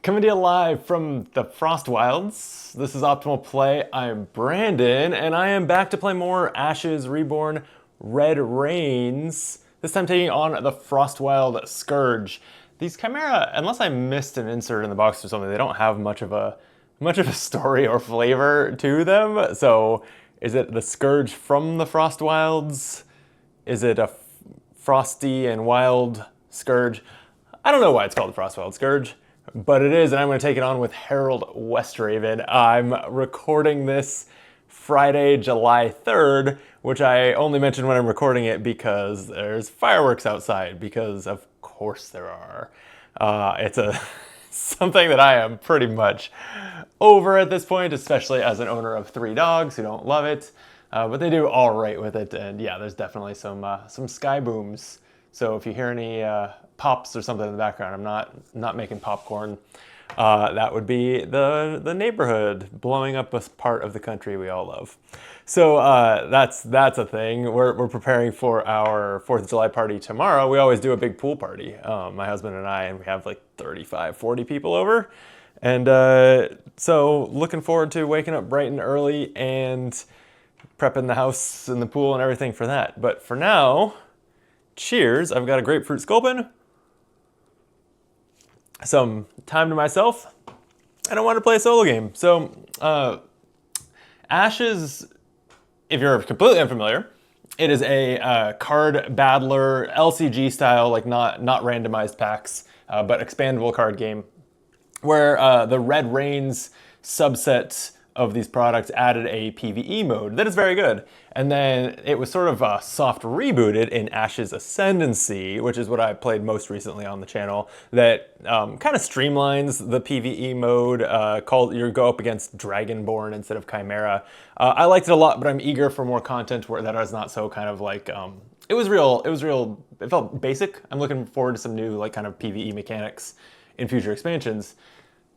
Coming to you live from the Frostwilds. This is Optimal Play. I'm Brandon, and I am back to play more Ashes Reborn Red Rains. This time taking on the Frostwild Scourge. These Chimera, unless I missed an insert in the box or something, they don't have much of a story or flavor to them. So, is it the Scourge from the Frostwilds? Is it a frosty and wild Scourge? I don't know why it's called the Frostwild Scourge, but it is, and I'm going to take it on with Harold Westraven. I'm recording this Friday, July 3rd, which I only mention when I'm recording it because there's fireworks outside, because of course there are. It's something that I am pretty much over at this point, especially as an owner of 3 dogs who don't love it, but they do all right with it, and yeah, there's definitely some sky booms. So if you hear any pops or something in the background, I'm not making popcorn. That would be the neighborhood blowing up a part of the country we all love. So that's a thing. We're preparing for our 4th of July party tomorrow. We always do a big pool party, my husband and I, and we have like 35, 40 people over. And so looking forward to waking up bright and early and prepping the house and the pool and everything for that. But for now, cheers. I've got a grapefruit sculpin, some time to myself, and I wanted to play a solo game. So, Ashes, if you're completely unfamiliar, it is a card battler, LCG style, like not randomized packs, but expandable card game, where the Red Rains subset of these products added a PvE mode that is very good. And then it was sort of soft rebooted in Ashes Ascendancy, which is what I played most recently on the channel, that kind of streamlines the PvE mode, you go up against Dragonborn instead of Chimera. I liked it a lot, but I'm eager for more content where that is not so kind of like, it felt basic. I'm looking forward to some new like kind of PvE mechanics in future expansions.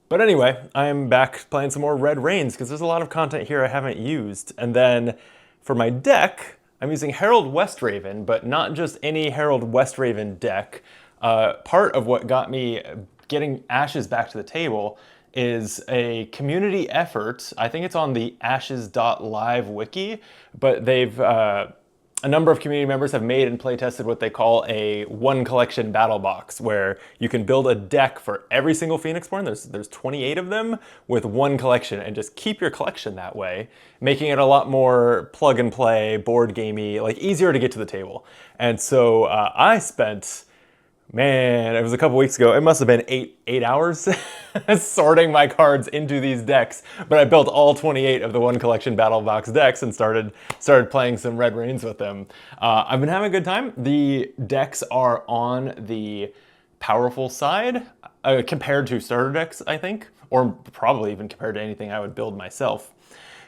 But anyway, I'm back playing some more Red Rains because there's a lot of content here I haven't used. And then for my deck, I'm using Harold Westraven, but not just any Harold Westraven deck. Part of what got me getting Ashes back to the table is a community effort. I think it's on the ashes.live wiki, but they've a number of community members have made and play tested what they call a one collection battle box, where you can build a deck for every single Phoenixborn. There's 28 of them with one collection, and just keep your collection that way, making it a lot more plug and play, board gamey, like easier to get to the table. And so I spent, man, it was a couple weeks ago. It must have been eight hours sorting my cards into these decks. But I built all 28 of the one collection battle box decks and started playing some Red Rains with them. I've been having a good time. The decks are on the powerful side compared to starter decks, I think, or probably even compared to anything I would build myself.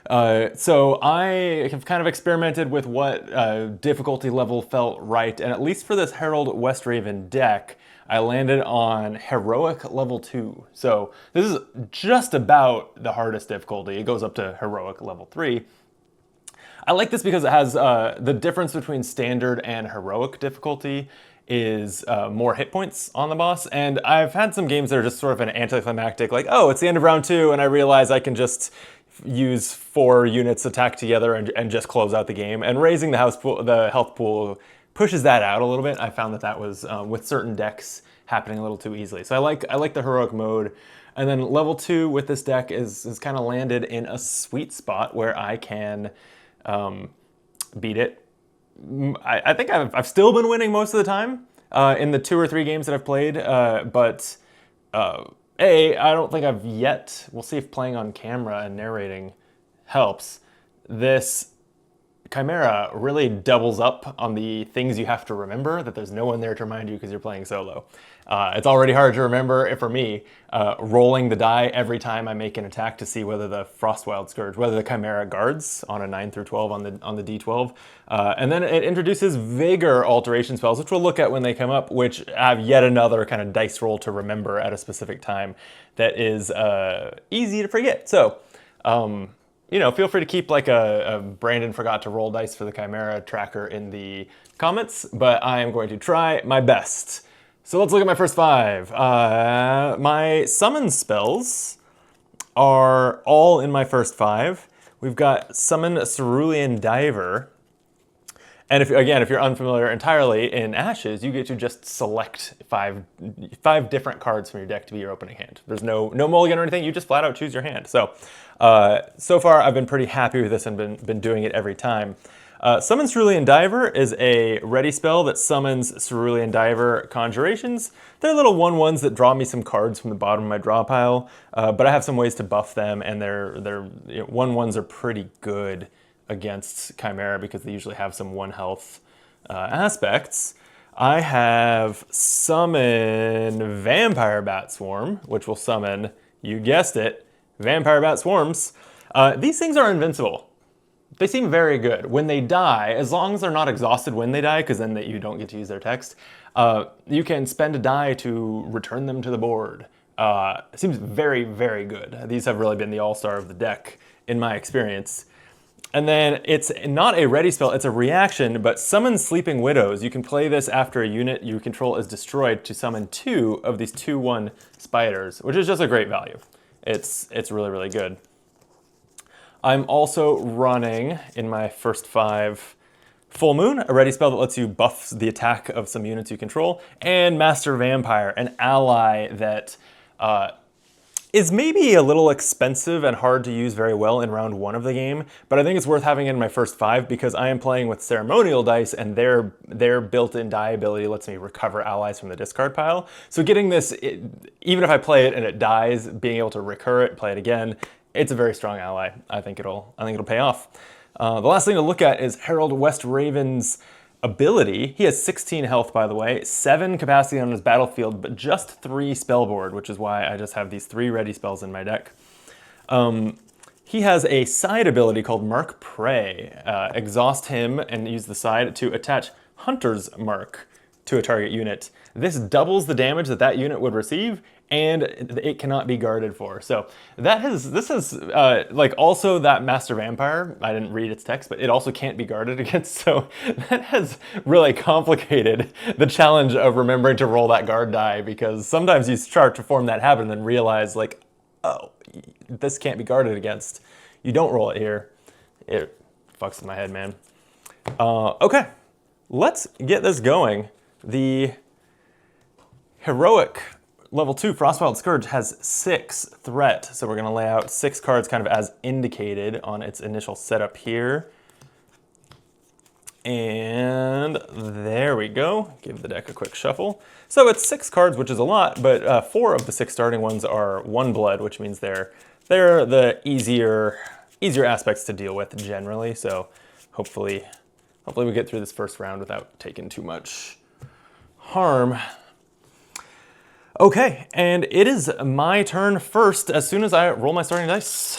So I have kind of experimented with what difficulty level felt right, and at least for this Harold Westraven deck, I landed on Heroic level 2. So this is just about the hardest difficulty. It goes up to Heroic level 3. I like this because it has the difference between standard and heroic difficulty is more hit points on the boss, and I've had some games that are just sort of an anticlimactic, like, oh, it's the end of round 2, and I realize I can just use 4 units attack together and just close out the game. And raising the health pool pushes that out a little bit. I found that was with certain decks happening a little too easily. So I like the heroic mode. And then level 2 with this deck is kind of landed in a sweet spot where I can beat it. I think I've still been winning most of the time in the 2 or 3 games that I've played, but I don't think I've yet, we'll see if playing on camera and narrating helps. This Chimera really doubles up on the things you have to remember, that there's no one there to remind you because you're playing solo. It's already hard to remember, for me, rolling the die every time I make an attack to see whether the Frostwild Scourge, whether the Chimera guards on a 9 through 12 on the D12. And then it introduces vigor alteration spells, which we'll look at when they come up, which have yet another kind of dice roll to remember at a specific time that is easy to forget. So, feel free to keep like a Brandon forgot to roll dice for the Chimera tracker in the comments, but I am going to try my best So let's look at my first 5. My summon spells are all in my first 5. We've got Summon Cerulean Diver. And if you're unfamiliar entirely, in Ashes, you get to just select five different cards from your deck to be your opening hand. There's no mulligan or anything. You just flat out choose your hand. So, so far I've been pretty happy with this and been doing it every time. Summon Cerulean Diver is a ready spell that summons Cerulean Diver conjurations. They're little 1/1s that draw me some cards from the bottom of my draw pile, but I have some ways to buff them, and their 1/1s are pretty good against Chimera because they usually have some 1 health aspects. I have Summon Vampire Bat Swarm, which will summon, you guessed it, Vampire Bat Swarms. These things are invincible. They seem very good. When they die, as long as they're not exhausted when they die, because then you don't get to use their text, you can spend a die to return them to the board. It seems very, very good. These have really been the all-star of the deck, in my experience. And then it's not a ready spell, it's a reaction, but Summon Sleeping Widows. You can play this after a unit you control is destroyed to summon 2 of these 2/1 spiders, which is just a great value. It's really, really good. I'm also running, in my first 5, Full Moon, a ready spell that lets you buff the attack of some units you control, and Master Vampire, an ally that is maybe a little expensive and hard to use very well in round 1 of the game, but I think it's worth having in my first 5 because I am playing with ceremonial dice and their built-in die ability lets me recover allies from the discard pile. So getting this, even if I play it and it dies, being able to recur it, play it again, it's a very strong ally. I think it'll pay off. The last thing to look at is Herald Westraven's ability. He has 16 health, by the way, 7 capacity on his battlefield, but just 3 spellboard, which is why I just have these 3 ready spells in my deck. He has a side ability called Mark Prey. Exhaust him and use the side to attach Hunter's Mark to a target unit. This doubles the damage that unit would receive, and it cannot be guarded for. So this is like also that Master Vampire, I didn't read its text, but it also can't be guarded against. So that has really complicated the challenge of remembering to roll that guard die, because sometimes you start to form that habit and then realize like, oh, this can't be guarded against. You don't roll it here. It fucks with my head, man. Okay, let's get this going. The heroic level 2 Frostwild Scourge has 6 threat, so we're going to lay out 6 cards kind of as indicated on its initial setup here. And there we go. Give the deck a quick shuffle. So it's 6 cards, which is a lot, but 4 of the 6 starting ones are 1 blood, which means they're the easier aspects to deal with generally. So hopefully we get through this first round without taking too much harm. Okay, and it is my turn first as soon as I roll my starting dice.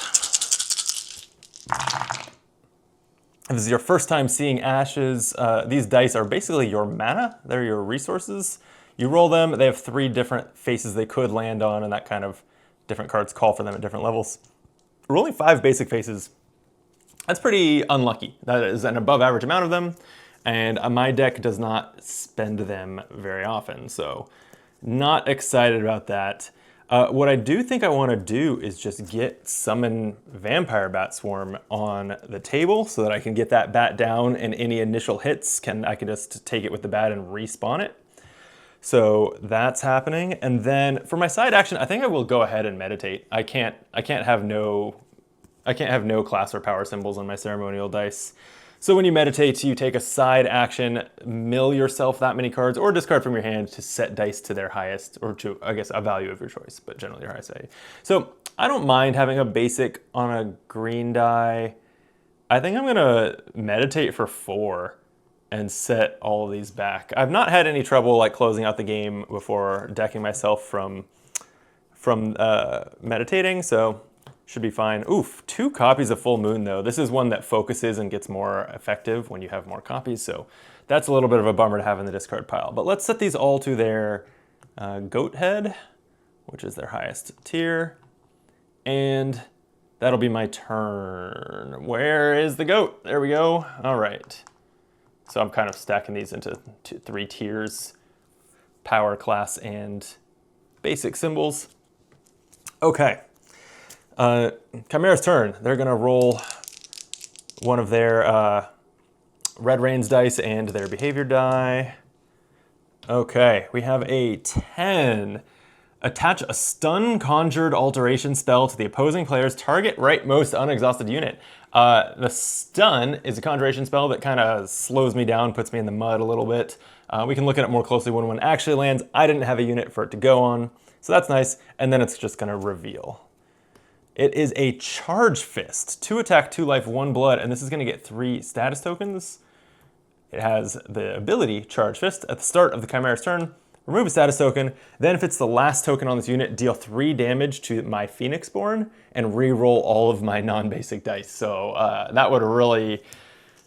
If this is your first time seeing Ashes, these dice are basically your mana. They're your resources. You roll them, they have 3 different faces they could land on, and that kind of different cards call for them at different levels. Rolling 5 basic faces, that's pretty unlucky. That is an above average amount of them, and my deck does not spend them very often, so not excited about that. What I do think I want to do is just get Summon Vampire Bat Swarm on the table so that I can get that bat down, and any initial hits I can just take it with the bat and respawn it. So that's happening. And then for my side action, I think I will go ahead and meditate. I can't have no class or power symbols on my ceremonial dice. So when you meditate, you take a side action, mill yourself that many cards, or discard from your hand to set dice to their highest, or to, I guess, a value of your choice, but generally your highest value. So I don't mind having a basic on a green die. I think I'm gonna meditate for 4 and set all of these back. I've not had any trouble like closing out the game before decking myself from meditating, so should be fine. Oof, 2 copies of Full Moon though. This is one that focuses and gets more effective when you have more copies, so that's a little bit of a bummer to have in the discard pile. But let's set these all to their goat head, which is their highest tier, and that'll be my turn. Where is the goat? There we go. All right. So I'm kind of stacking these into 3 tiers. power, class, and basic symbols. Okay. Chimera's turn. They're going to roll one of their Red Rain's dice and their behavior die. Okay, we have a 10. Attach a stun conjured alteration spell to the opposing player's target rightmost unexhausted unit. The stun is a conjuration spell that kind of slows me down, puts me in the mud a little bit. We can look at it more closely when one actually lands. I didn't have a unit for it to go on, so that's nice. And then it's just going to reveal. It is a Charge Fist. 2 attack, 2 life, 1 blood, and this is going to get 3 status tokens. It has the ability Charge Fist. At the start of the Chimera's turn, remove a status token. Then if it's the last token on this unit, deal 3 damage to my Phoenixborn and re-roll all of my non-basic dice. So that would really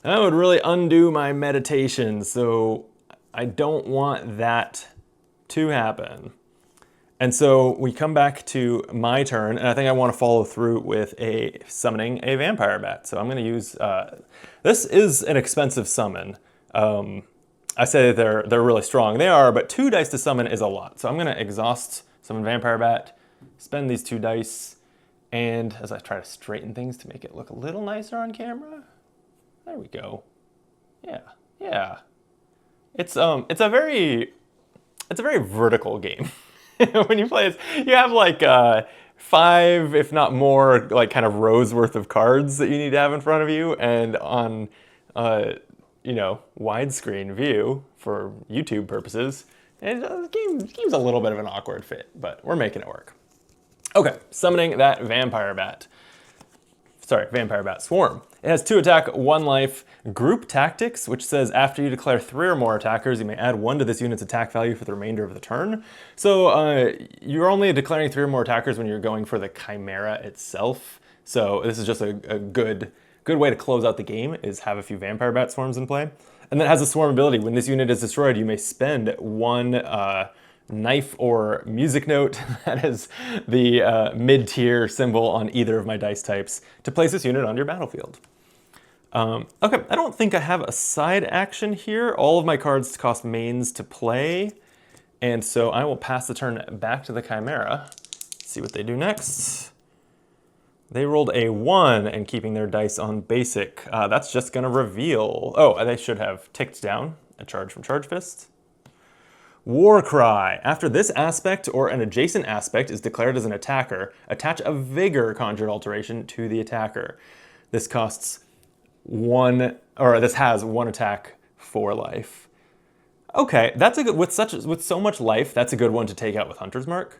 undo my meditation. So I don't want that to happen. And so we come back to my turn, and I think I want to follow through with summoning a vampire bat. So I'm going to use, this is an expensive summon. I say that they're really strong. They are, but 2 dice to summon is a lot. So I'm going to exhaust summon vampire bat, spend these 2 dice, and as I try to straighten things to make it look a little nicer on camera, there we go. Yeah. It's a very vertical game. When you play it, you have like 5, if not more, like kind of rows worth of cards that you need to have in front of you, and on widescreen view for YouTube purposes. And the game's a little bit of an awkward fit, but we're making it work. Okay, summoning that vampire bat. Sorry, vampire bat swarm. It has 2 attack, 1 life, group tactics, which says after you declare 3 or more attackers, you may add 1 to this unit's attack value for the remainder of the turn. So you're only declaring 3 or more attackers when you're going for the Chimera itself. So this is just a good way to close out the game, is have a few vampire bat swarms in play. And then it has a swarm ability. When this unit is destroyed, you may spend 1 knife or music note, that is the mid-tier symbol on either of my dice types, to place this unit on your battlefield. Okay, I don't think I have a side action here. All of my cards cost mains to play, and so I will pass the turn back to the Chimera. See what they do next. They rolled a 1 and keeping their dice on basic. That's just going to reveal. Oh, they should have ticked down a charge from Charge Fist. War Cry. After this aspect or an adjacent aspect is declared as an attacker, attach a vigor conjured alteration to the attacker. This costs 1, or this has 1 attack, 4 life. Okay, that's a good, with so much life, that's a good one to take out with Hunter's Mark.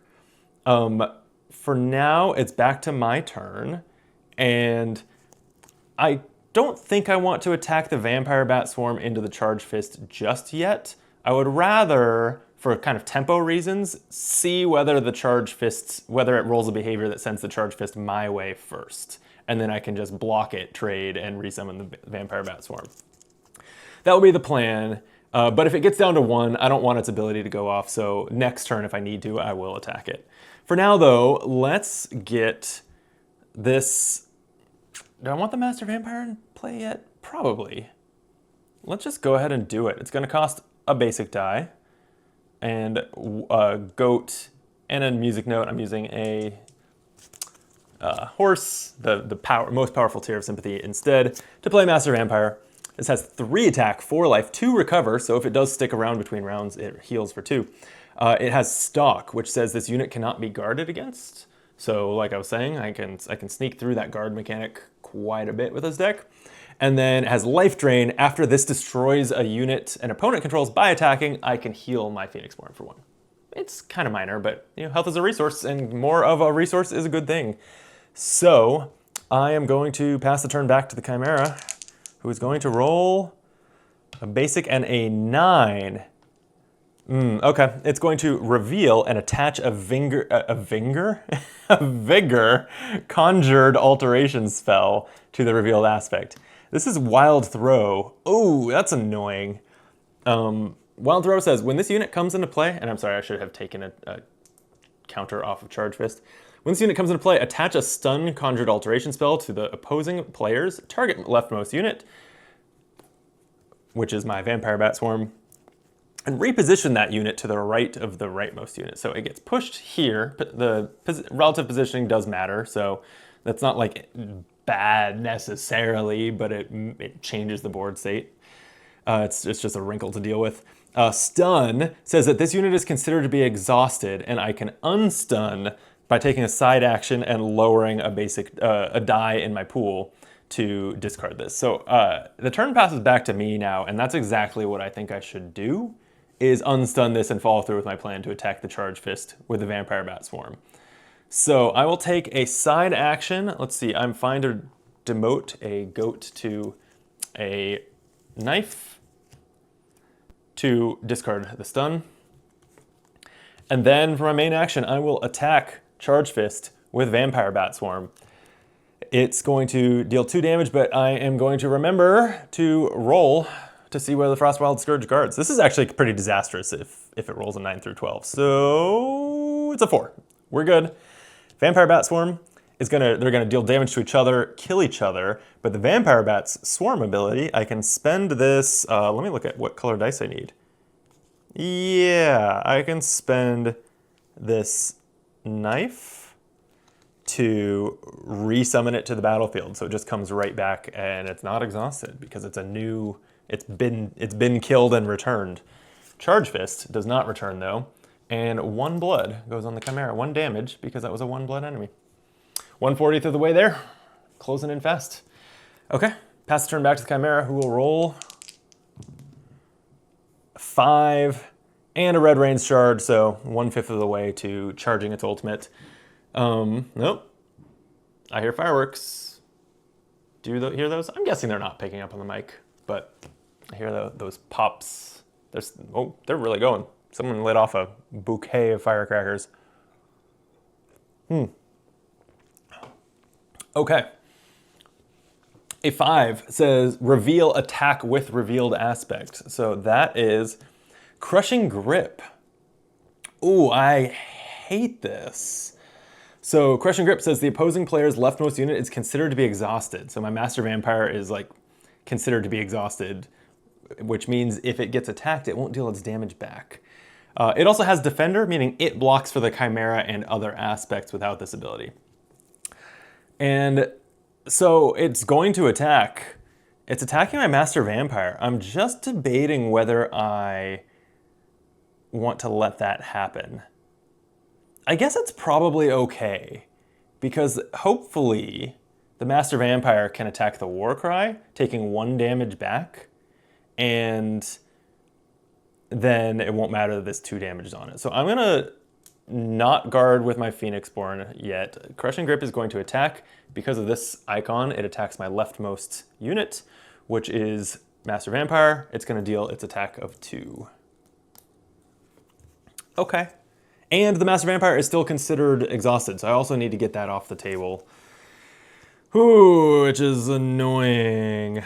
For now, it's back to my turn, and I don't think I want to attack the Vampire Bat Swarm into the Charge Fist just yet. I would rather, for kind of tempo reasons, see whether the Charge Fist, whether it rolls a behavior that sends the Charge Fist my way first, and then I can just block it, trade, and resummon the Vampire Bat Swarm. That will be the plan, but if it gets down to 1, I don't want its ability to go off, so next turn, if I need to, I will attack it. For now, though, let's get this. Do I want the Master Vampire in play yet? Probably. Let's just go ahead and do it. It's going to cost a basic die, and a goat, and a music note. I'm using a horse, the most powerful tier of sympathy instead, to play Master Vampire. This has 3 attack, 4 life, 2 recover, so if it does stick around between rounds, it heals for 2. It has Stalk, which says this unit cannot be guarded against. So like I was saying, I can sneak through that guard mechanic quite a bit with this deck. And then it has Life Drain. After this destroys a unit an opponent controls by attacking, I can heal my Phoenixborn for 1. It's kind of minor, but health is a resource, and more of a resource is a good thing. So I am going to pass the turn back to the Chimera, who is going to roll a basic and a 9. Okay, it's going to reveal and attach a vigor conjured alteration spell to the revealed aspect. This is Wild Throw. Oh, that's annoying. Wild Throw says, when this unit comes into play, and I'm sorry, I should have taken a counter off of Charge Fist. When this unit comes into play, attach a stun conjured alteration spell to the opposing player's target leftmost unit, which is my Vampire Bat Swarm. and reposition that unit to the right of the rightmost unit. So it gets pushed here. The relative positioning does matter, so that's not like bad necessarily, but it changes the board state. It's just a wrinkle to deal with. Stun says that this unit is considered to be exhausted, and I can unstun by taking a side action and lowering a die in my pool to discard this. So the turn passes back to me now, and that's exactly what I think I should do, is unstun this and follow through with my plan to attack the Charge Fist with the Vampire Bat Swarm. So I will take a side action. Let's see, I'm fine to demote a goat to a knife to discard the stun. And then for my main action, I will attack Charge Fist with Vampire Bat Swarm. It's going to deal 2 damage, but I am going to remember to roll to see where the Frostwild Scourge guards. This is actually pretty disastrous if it rolls a 9 through 12. So it's a 4. We're good. Vampire Bat Swarm is they're gonna deal damage to each other, kill each other, but the Vampire Bat's Swarm ability, I can spend this, let me look at what color dice I need. Yeah, I can spend this knife to resummon it to the battlefield, so it just comes right back and it's not exhausted because it's been killed and returned. Charge Fist does not return though, and 1 blood goes on the Chimera, 1 damage because that was a 1 blood enemy. 1/40th of the way there, closing in fast. Okay, pass the turn back to the Chimera, who will roll 5 and a Red Rain's charge, so 1/5 of the way to charging its ultimate. Nope. I hear fireworks. Do you hear those? I'm guessing they're not picking up on the mic, but I hear those pops. They're really going. Someone lit off a bouquet of firecrackers. Okay. A 5 says reveal attack with revealed aspect. So that is Crushing Grip. Ooh, I hate this. So Crushing Grip says the opposing player's leftmost unit is considered to be exhausted. So my Master Vampire is like considered to be exhausted, which means if it gets attacked, it won't deal its damage back. It also has Defender, meaning it blocks for the Chimera and other aspects without this ability. And so it's going to attack. It's attacking my Master Vampire. I'm just debating whether I want to let that happen. I guess it's probably okay, because hopefully the Master Vampire can attack the Warcry, taking 1 damage back, and then it won't matter that this 2 damage is on it. So I'm gonna not guard with my Phoenixborn yet. Crushing Grip is going to attack. Because of this icon, it attacks my leftmost unit, which is Master Vampire. It's gonna deal its attack of 2. Okay. And the Master Vampire is still considered exhausted, so I also need to get that off the table. Ooh, which is annoying.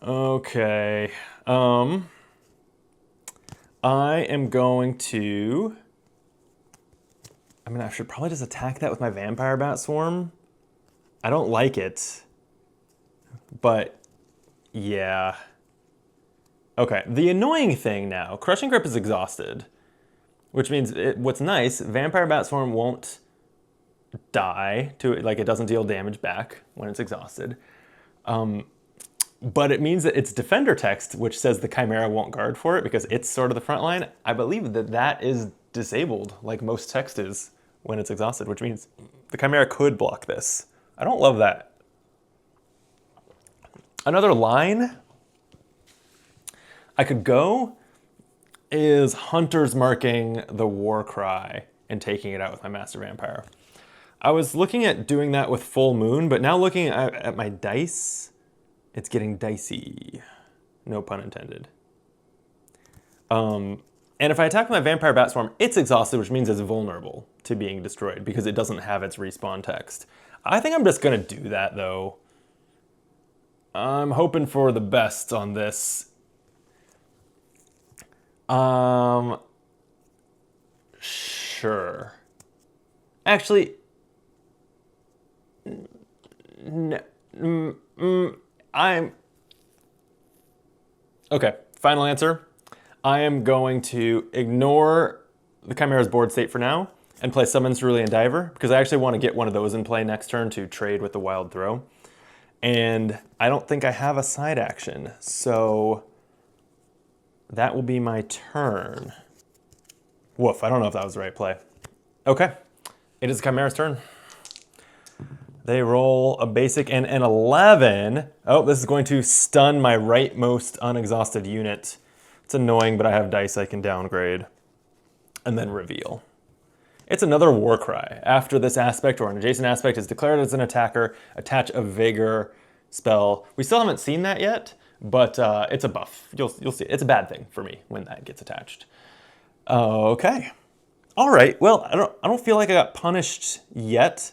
Okay. I am going to... I should probably just attack that with my Vampire Bat Swarm. I don't like it, but yeah. Okay, the annoying thing now, Crushing Grip is exhausted, which means what's nice, Vampire Bat Swarm won't die to it, like it doesn't deal damage back when it's exhausted. But it means that its Defender text, which says the Chimera won't guard for it because it's sort of the front line, I believe that is disabled, like most text is when it's exhausted, which means the Chimera could block this. I don't love that. Another line I could go is Hunter's marking the Warcry and taking it out with my Master Vampire. I was looking at doing that with Full Moon, but now looking at my dice, it's getting dicey. No pun intended. And if I attack my Vampire Bat Swarm, it's exhausted, which means it's vulnerable to being destroyed because it doesn't have its respawn text. I think I'm just gonna do that though. I'm hoping for the best on this. Sure. Actually, I'm... Okay, final answer. I am going to ignore the Chimera's board state for now and play Summon Cerulean Diver, because I actually want to get one of those in play next turn to trade with the Wild Throw. And I don't think I have a side action, so that will be my turn. Woof, I don't know if that was the right play. Okay, it is Chimera's turn. They roll a basic and an 11. Oh, this is going to stun my rightmost unexhausted unit. It's annoying, but I have dice I can downgrade. And then reveal. It's another Warcry. After this aspect or an adjacent aspect is declared as an attacker, attach a vigor spell. We still haven't seen that yet, but it's a buff. You'll see. It's a bad thing for me when that gets attached. Okay. All right. Well, I don't feel like I got punished yet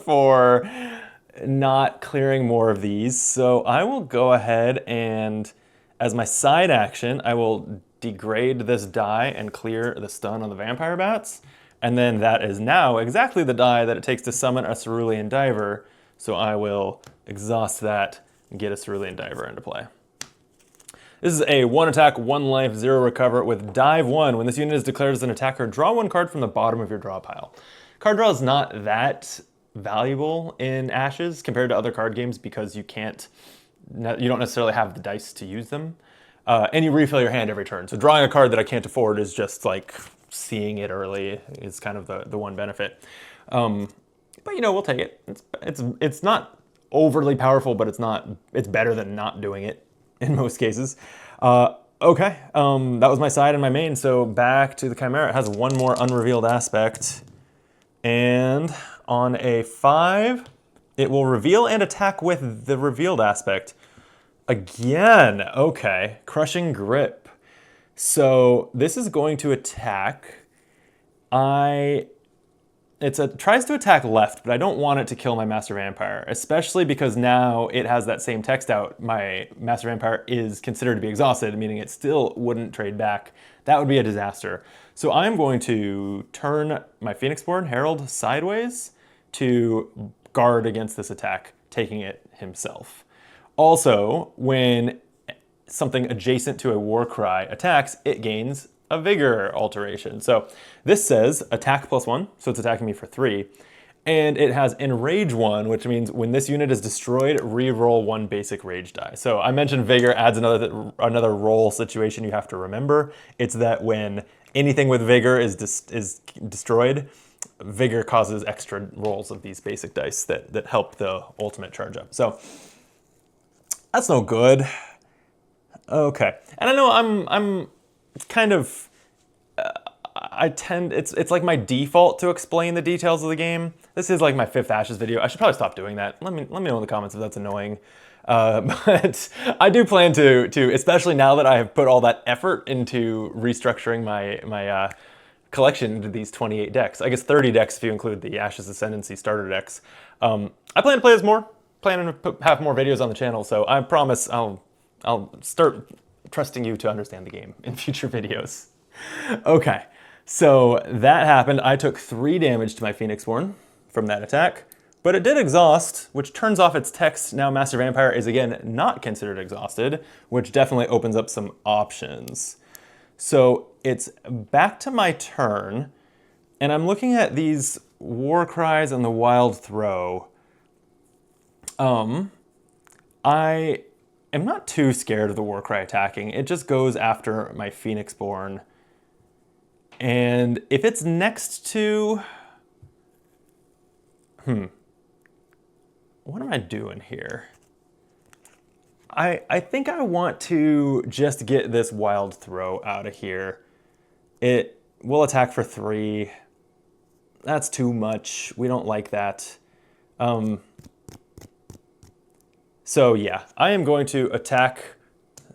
for not clearing more of these. So I will go ahead and, as my side action, I will degrade this die and clear the stun on the vampire bats. And then that is now exactly the die that it takes to summon a Cerulean Diver. So I will exhaust that and get a Cerulean Diver into play. This is a 1 attack, 1 life, 0 recover with dive 1. When this unit is declared as an attacker, draw 1 card from the bottom of your draw pile. Card draw is not that valuable in Ashes compared to other card games because you don't necessarily have the dice to use them. And you refill your hand every turn. So drawing a card that I can't afford is just like seeing it early is kind of the one benefit. But you know, we'll take it. It's not overly powerful, but it's better than not doing it in most cases. Okay, that was my side and my main. So back to the Chimera. It has one more unrevealed aspect. And on a 5, it will reveal and attack with the revealed aspect. Again, okay, Crushing Grip. So this is going to attack. It tries to attack left, but I don't want it to kill my Master Vampire, especially because now it has that same text out. My Master Vampire is considered to be exhausted, meaning it still wouldn't trade back. That would be a disaster. So I'm going to turn my Phoenixborn Herald sideways to guard against this attack, taking it himself. Also, when something adjacent to a Warcry attacks, it gains a vigor alteration. So this says attack +1, so it's attacking me for 3. And it has enrage 1, which means when this unit is destroyed, re-roll 1 basic rage die. So I mentioned vigor adds another roll situation you have to remember. It's that when anything with vigor is destroyed, vigor causes extra rolls of these basic dice that help the ultimate charge up. So that's no good. Okay, and I know I'm kind of, it's like my default to explain the details of the game. This is like my 5th Ashes video. I should probably stop doing that. Let me know in the comments if that's annoying. But I do plan to, especially now that I have put all that effort into restructuring my collection into these 28 decks. I guess 30 decks if you include the Ashes Ascendancy starter decks. I plan to play as more, planning to have more videos on the channel, so I promise I'll start trusting you to understand the game in future videos. Okay, so that happened. I took 3 damage to my Phoenixborn from that attack, but it did exhaust, which turns off its text. Now Master Vampire is again not considered exhausted, which definitely opens up some options. So it's back to my turn, and I'm looking at these Warcries and the Wild Throw. I'm not too scared of the Warcry attacking. It just goes after my Phoenixborn. And if it's next to... What am I doing here? I think I want to just get this Wild Throw out of here. It will attack for 3. That's too much. We don't like that. So yeah, I am going to attack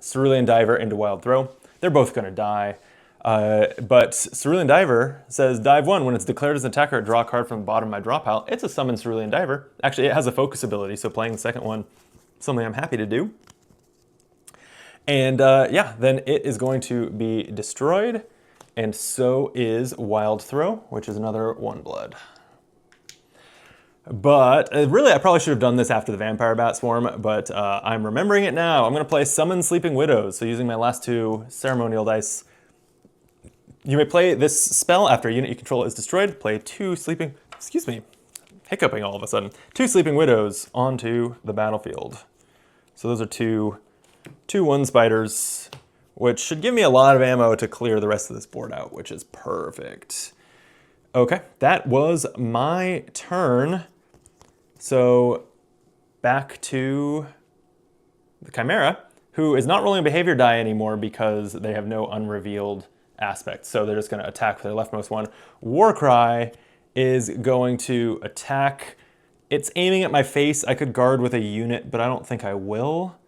Cerulean Diver into Wild Throw. They're both going to die. But Cerulean Diver says dive 1. When it's declared as an attacker, draw a card from the bottom of my draw pile. It's a summon Cerulean Diver. Actually, it has a focus ability, so playing the second one, something I'm happy to do. And yeah, then it is going to be destroyed. And so is Wild Throw, which is another 1 blood. But really, I probably should have done this after the Vampire Bat Swarm, but I'm remembering it now. I'm going to play Summon Sleeping Widows. So using my last 2 ceremonial dice. You may play this spell after a unit you control is destroyed. Play 2 sleeping, excuse me, hiccuping all of a sudden. 2 Sleeping Widows onto the battlefield. So those are 2 1 spiders, which should give me a lot of ammo to clear the rest of this board out, which is perfect. Okay, that was my turn. So back to the Chimera, who is not rolling a behavior die anymore because they have no unrevealed aspects. So they're just going to attack with their leftmost one. Warcry is going to attack. It's aiming at my face. I could guard with a unit, but I don't think I will.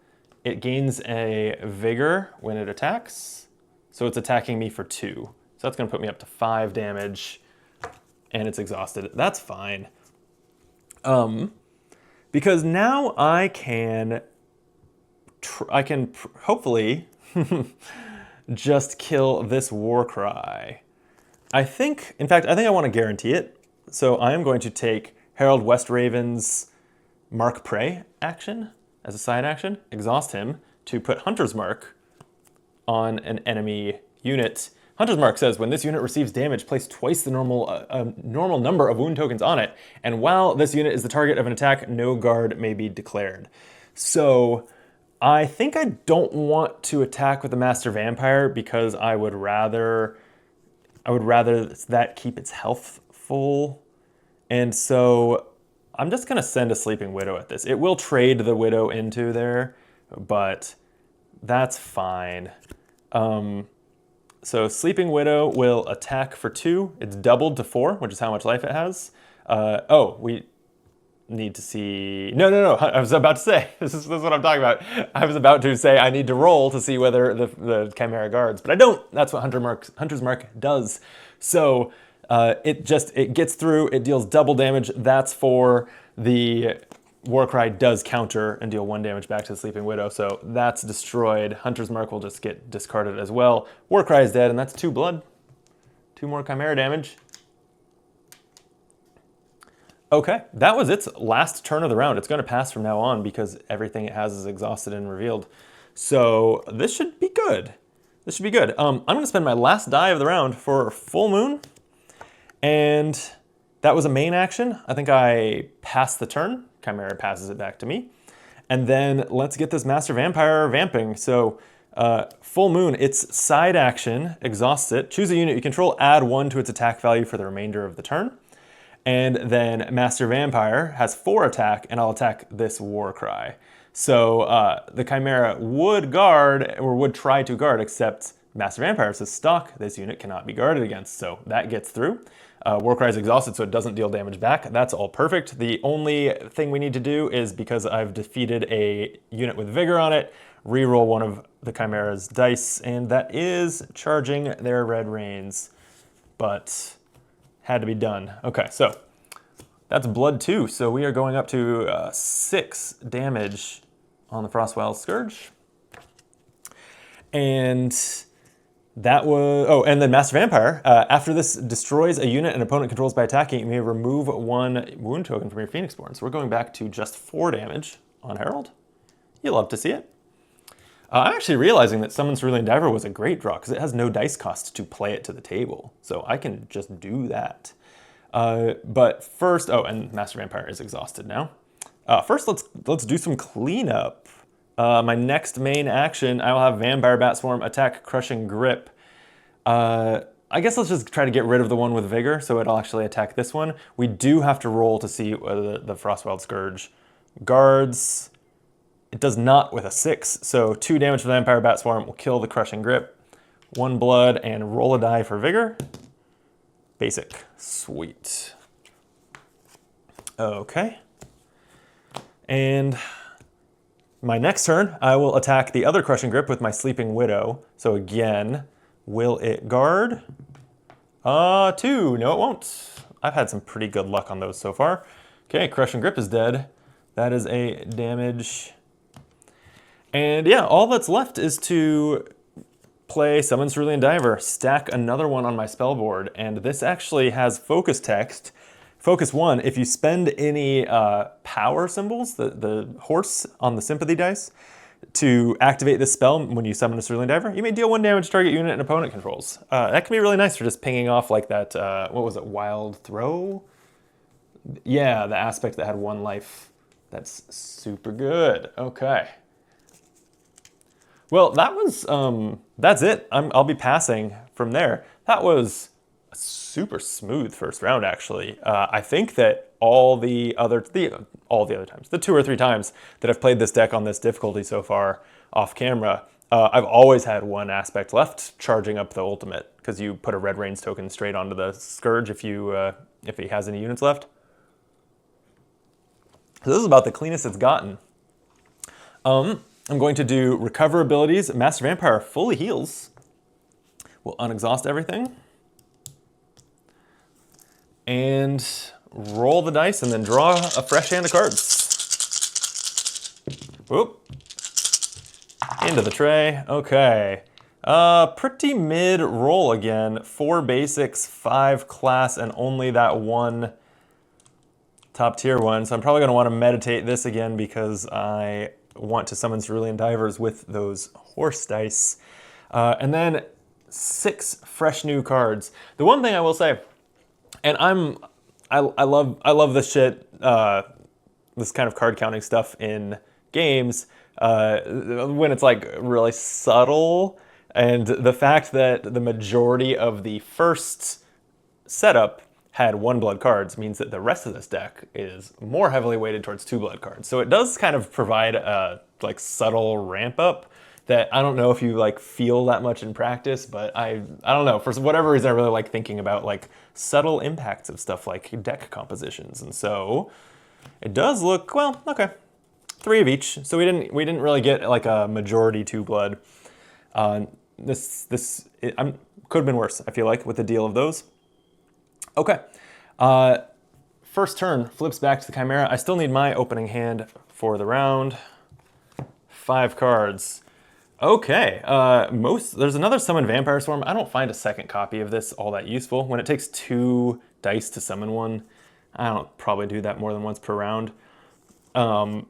It gains a vigor when it attacks. So it's attacking me for 2. So that's going to put me up to 5 damage. And it's exhausted. That's fine. Because now I can hopefully just kill this Warcry. I think I want to guarantee it. So I am going to take Herald Westraven's Mark Prey action as a side action, exhaust him to put Hunter's Mark on an enemy unit. Hunter's Mark says, when this unit receives damage, place twice the normal number of wound tokens on it, and while this unit is the target of an attack, no guard may be declared. So I think I don't want to attack with the Master Vampire because I would rather that keep its health full. And so I'm just going to send a Sleeping Widow at this. It will trade the Widow into there, but that's fine. So Sleeping Widow will attack for 2. It's doubled to 4, which is how much life it has. We need to see... No. I was about to say, this is what I'm talking about. I was about to say I need to roll to see whether the Chimera guards, but I don't. That's what Hunter's Mark does. So it gets through, it deals double damage. That's for the Warcry does counter and deal 1 damage back to the Sleeping Widow, so that's destroyed. Hunter's Mark will just get discarded as well. Warcry is dead, and that's 2 blood. 2 more Chimera damage. Okay, that was its last turn of the round. It's going to pass from now on because everything it has is exhausted and revealed. So this should be good. This should be good. I'm going to spend my last die of the round for Full Moon, and that was a main action. I think I passed the turn. Chimera passes it back to me. And then let's get this Master Vampire vamping. So Full Moon, its side action, exhausts it. Choose a unit you control, add 1 to its attack value for the remainder of the turn. And then Master Vampire has 4 attack, and I'll attack this Warcry. So the Chimera would guard, or would try to guard, except Master Vampire says stuck. This unit cannot be guarded against, so that gets through. Warcry is exhausted, so it doesn't deal damage back. That's all perfect. The only thing we need to do is, because I've defeated a unit with Vigor on it, reroll 1 of the Chimera's dice, and that is charging their red reins, but had to be done. Okay, so that's blood 2, so we are going up to 6 damage on the Frostwild Scourge. And that was, and then Master Vampire, after this destroys a unit an opponent controls by attacking, you may remove 1 wound token from your Phoenixborn. So we're going back to just 4 damage on Herald. You'll love to see it. I'm actually realizing that Summon Cerulean Diver was a great draw because it has no dice cost to play it to the table. So I can just do that. But first, and Master Vampire is exhausted now. First, let's do some cleanup. My next main action, I will have Vampire Bat Swarm attack Crushing Grip. I guess let's just try to get rid of the one with Vigor, so it'll actually attack this one. We do have to roll to see whether the Frostwild Scourge guards. It does not with a 6, so 2 damage to the Vampire Bat Swarm will kill the Crushing Grip. 1 blood, and roll a die for Vigor. Basic. Sweet. Okay. And my next turn, I will attack the other Crushing Grip with my Sleeping Widow. So again, will it guard? 2. No, it won't. I've had some pretty good luck on those so far. Okay, Crushing Grip is dead. That is a damage. And yeah, all that's left is to play Summon Cerulean Diver, stack another one on my spell board, and this actually has focus text Focus 1, if you spend any power symbols, the horse on the sympathy dice, to activate this spell when you summon a Cerulean Diver, you may deal 1 damage to target unit an opponent controls. That can be really nice for just pinging off like that, what was it, Wild Throw? Yeah, the aspect that had 1 life. That's super good. Okay. Well, that was, that's it. I'll be passing from there. That was a super smooth first round, actually. I think that all the other times, the 2 or 3 times that I've played this deck on this difficulty so far off camera, I've always had 1 aspect left, charging up the ultimate, because you put a Red Rains token straight onto the Scourge if he has any units left. So this is about the cleanest it's gotten. I'm going to do recover abilities. Master Vampire fully heals. We'll unexhaust everything. And roll the dice and then draw a fresh hand of cards. Whoop. Into the tray. Okay. Pretty mid roll again. 4 basics, 5 class, and only that 1 top tier one. So I'm probably going to want to meditate this again because I want to summon Cerulean Divers with those horse dice. And then 6 fresh new cards. The one thing I will say, and I love this shit, this kind of card counting stuff in games, when it's like really subtle, and the fact that the majority of the first setup had 1 blood cards means that the rest of this deck is more heavily weighted towards 2 blood cards. So it does kind of provide a like subtle ramp up that I don't know if you like feel that much in practice, but I don't know, for whatever reason I really like thinking about like subtle impacts of stuff like deck compositions. And so it does look, well, okay, 3 of each. So we didn't really get like a majority 2 blood. This could have been worse, I feel like, with the deal of those. Okay, first turn flips back to the Chimera. I still need my opening hand for the round. 5 cards. Okay, there's another Summon Vampire Swarm. I don't find a second copy of this all that useful. When it takes 2 dice to summon one, I don't probably do that more than once per round. The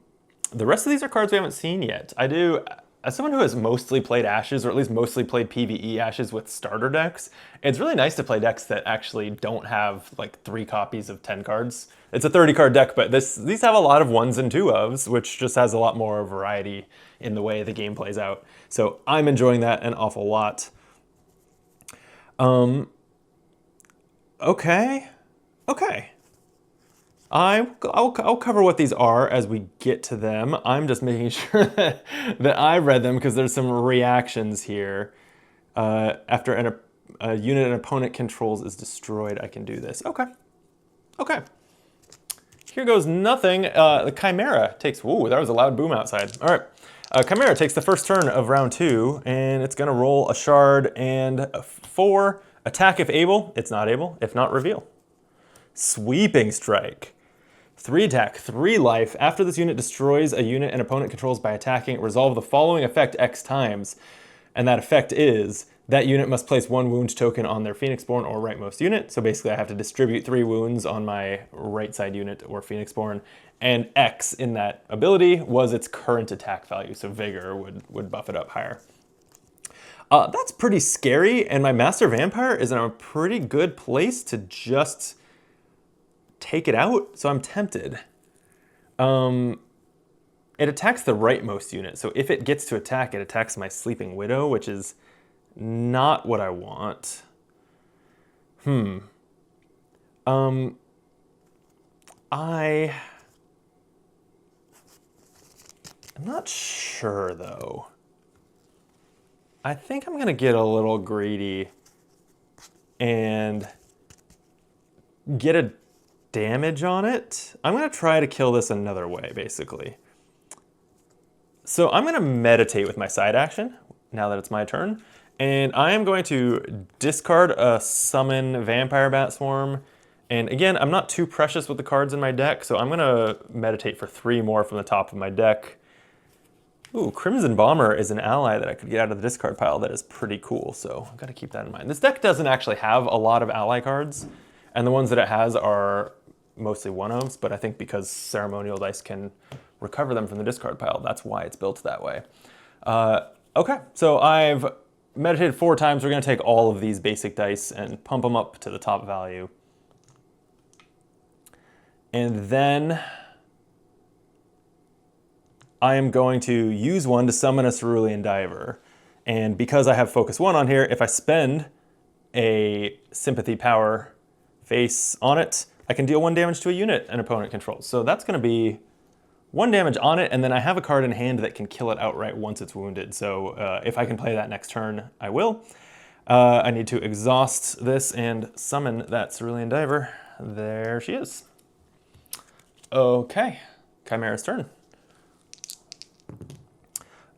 rest of these are cards we haven't seen yet. I do, as someone who has mostly played Ashes, or at least mostly played PvE Ashes with starter decks, it's really nice to play decks that actually don't have like 3 copies of 10 cards. It's a 30 card deck, but these have a lot of 1s and 2-ofs, which just has a lot more variety in the way the game plays out. So I'm enjoying that an awful lot. Okay. I'll cover what these are as we get to them. I'm just making sure that I read them because there's some reactions here. After a unit an opponent controls is destroyed, I can do this. Okay. Here goes nothing. The Chimera takes, whoa, that was a loud boom outside. All right. Chimera takes the first turn of round 2, and it's going to roll a shard and a 4. Attack if able. It's not able. If not, reveal. Sweeping Strike. 3 attack, 3 life. After this unit destroys a unit an opponent controls by attacking, resolve the following effect X times. And that effect is, that unit must place 1 wound token on their Phoenixborn or rightmost unit. So basically I have to distribute 3 wounds on my right side unit or Phoenixborn. And X in that ability was its current attack value. So Vigor would buff it up higher. That's pretty scary, and my Master Vampire is in a pretty good place to just take it out, so I'm tempted. It attacks the rightmost unit, so if it gets to attack, it attacks my Sleeping Widow, which is not what I want. I'm not sure, though. I think I'm going to get a little greedy and get a damage on it. I'm going to try to kill this another way, basically. So I'm going to meditate with my side action, now that it's my turn. And I am going to discard a Summon Vampire Bat Swarm. And again, I'm not too precious with the cards in my deck, so I'm going to meditate for 3 more from the top of my deck. Ooh, Crimson Bomber is an ally that I could get out of the discard pile that is pretty cool, so I've got to keep that in mind. This deck doesn't actually have a lot of ally cards, and the ones that it has are mostly 1/0s, but I think because ceremonial dice can recover them from the discard pile, that's why it's built that way. Okay, so I've meditated 4 times. We're going to take all of these basic dice and pump them up to the top value. And then I am going to use one to summon a Cerulean Diver. And because I have Focus 1 on here, if I spend a Sympathy Power face on it, I can deal 1 damage to a unit an opponent controls. So that's going to be 1 damage on it, and then I have a card in hand that can kill it outright once it's wounded. So if I can play that next turn, I will. I need to exhaust this and summon that Cerulean Diver. There she is. Okay, Chimera's turn.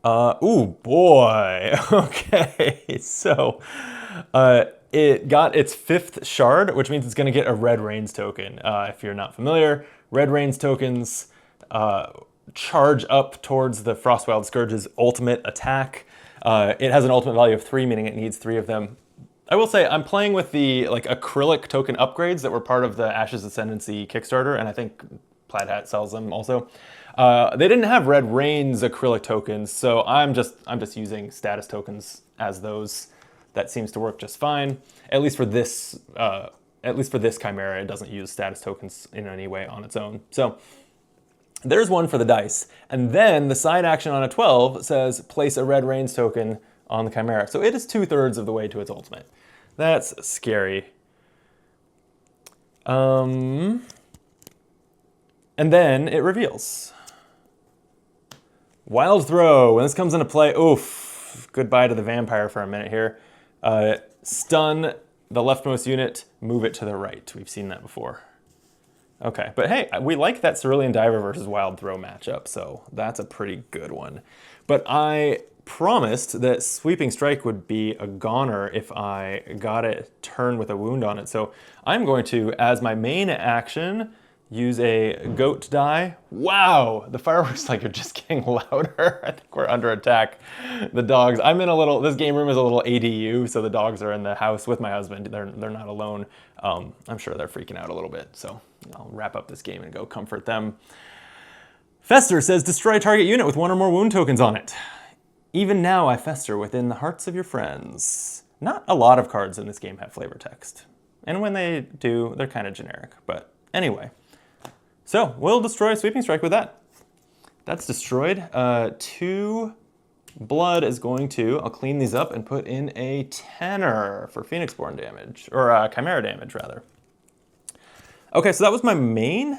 Ooh, boy. Okay, so it got its 5th shard, which means it's going to get a Red Rains token. If you're not familiar, Red Rains tokens charge up towards the Frostwild Scourge's ultimate attack. It has an ultimate value of 3, meaning it needs 3 of them. I will say I'm playing with the acrylic token upgrades that were part of the Ashes Ascendancy Kickstarter, and I think Plaid Hat sells them also. They didn't have Red Rains acrylic tokens, so I'm just using status tokens as those. That seems to work just fine, at least for this Chimera. It doesn't use status tokens in any way on its own. So there's one for the dice, and then the side action on a 12 says place a Red Rains token on the Chimera. So it is 2/3 of the way to its ultimate. That's scary. And then it reveals. Wild Throw. When this comes into play, oof, goodbye to the vampire for a minute here. Stun the leftmost unit, move it to the right. We've seen that before. Okay, but hey, we like that Cerulean Diver versus Wild Throw matchup, so that's a pretty good one. But I promised that Sweeping Strike would be a goner if I got a turn with a wound on it. So I'm going to, as my main action, use a goat die. Wow, the fireworks are just getting louder. I think we're under attack. The dogs, this game room is a little ADU, so the dogs are in the house with my husband. They're not alone. I'm sure they're freaking out a little bit, so I'll wrap up this game and go comfort them. Fester says, destroy target unit with 1 or more wound tokens on it. Even now I fester within the hearts of your friends. Not a lot of cards in this game have flavor text. And when they do, they're kind of generic. But anyway. So we'll destroy Sweeping Strike with that. That's destroyed. 2 blood is going to, I'll clean these up and put in a tenor for Phoenixborn damage, or Chimera damage rather. Okay, so that was my main.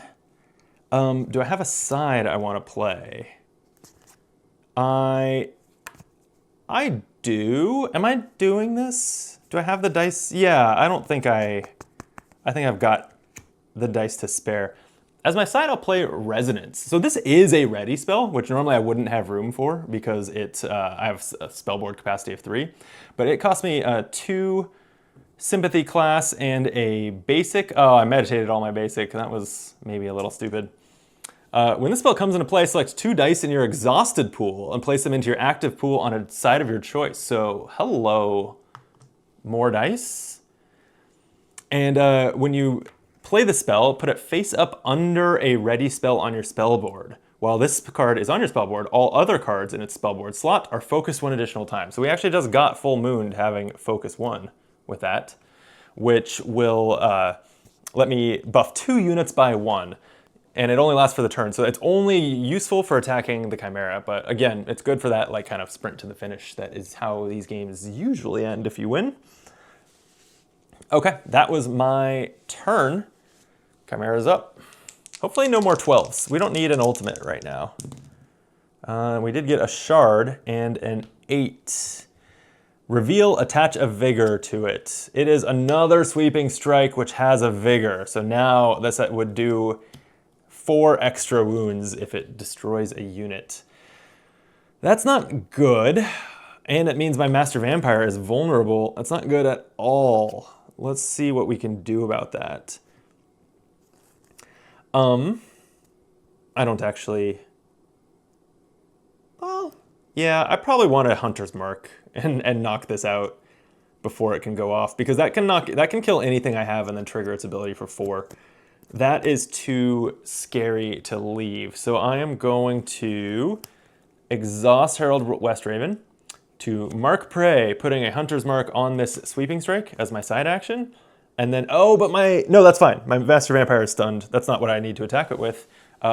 Do I have a side I want to play? I do. Am I doing this? Do I have the dice? Yeah, I think I've got the dice to spare. As my side, I'll play Resonance. So this is a ready spell, which normally I wouldn't have room for because I have a spellboard capacity of 3. But it cost me 2 Sympathy class and a basic. Oh, I meditated all my basic. That was maybe a little stupid. When this spell comes into play, select 2 dice in your exhausted pool and place them into your active pool on a side of your choice. So, hello, more dice. And when you play the spell, put it face up under a ready spell on your spell board. While this card is on your spell board, all other cards in its spell board slot are focused 1 additional time. So we actually just got Full Mooned having focus 1 with that, which will let me buff 2 units by 1. And it only lasts for the turn, so it's only useful for attacking the Chimera. But again, it's good for that kind of sprint to the finish. That is how these games usually end if you win. Okay, that was my turn. Chimera's up. Hopefully no more 12s. We don't need an ultimate right now. We did get a shard and an 8. Reveal, attach a vigor to it. It is another Sweeping Strike which has a vigor. So now this would do 4 extra wounds if it destroys a unit. That's not good. And it means my Master Vampire is vulnerable. That's not good at all. Let's see what we can do about that. I don't actually... Well, yeah, I probably want a Hunter's Mark and knock this out before it can go off, because that can kill anything I have and then trigger its ability for 4. that is too scary to leave. So I am going to exhaust Herald Westraven to mark prey, putting a hunter's mark on this sweeping strike as my side action. And then, oh, but no, that's fine. My Master Vampire is stunned. That's not what I need to attack it with.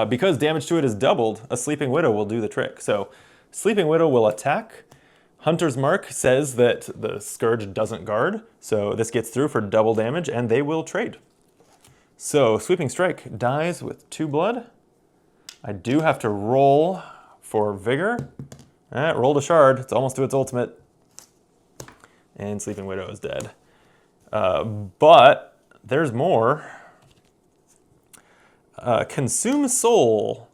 Because damage to it is doubled, a Sleeping Widow will do the trick. So Sleeping Widow will attack. Hunter's Mark says that the Scourge doesn't guard, so this gets through for double damage, and they will trade. So Sweeping Strike dies with 2 blood. I do have to roll for Vigor. Rolled a shard. It's almost to its ultimate. And Sleeping Widow is dead. But there's more. Consume Soul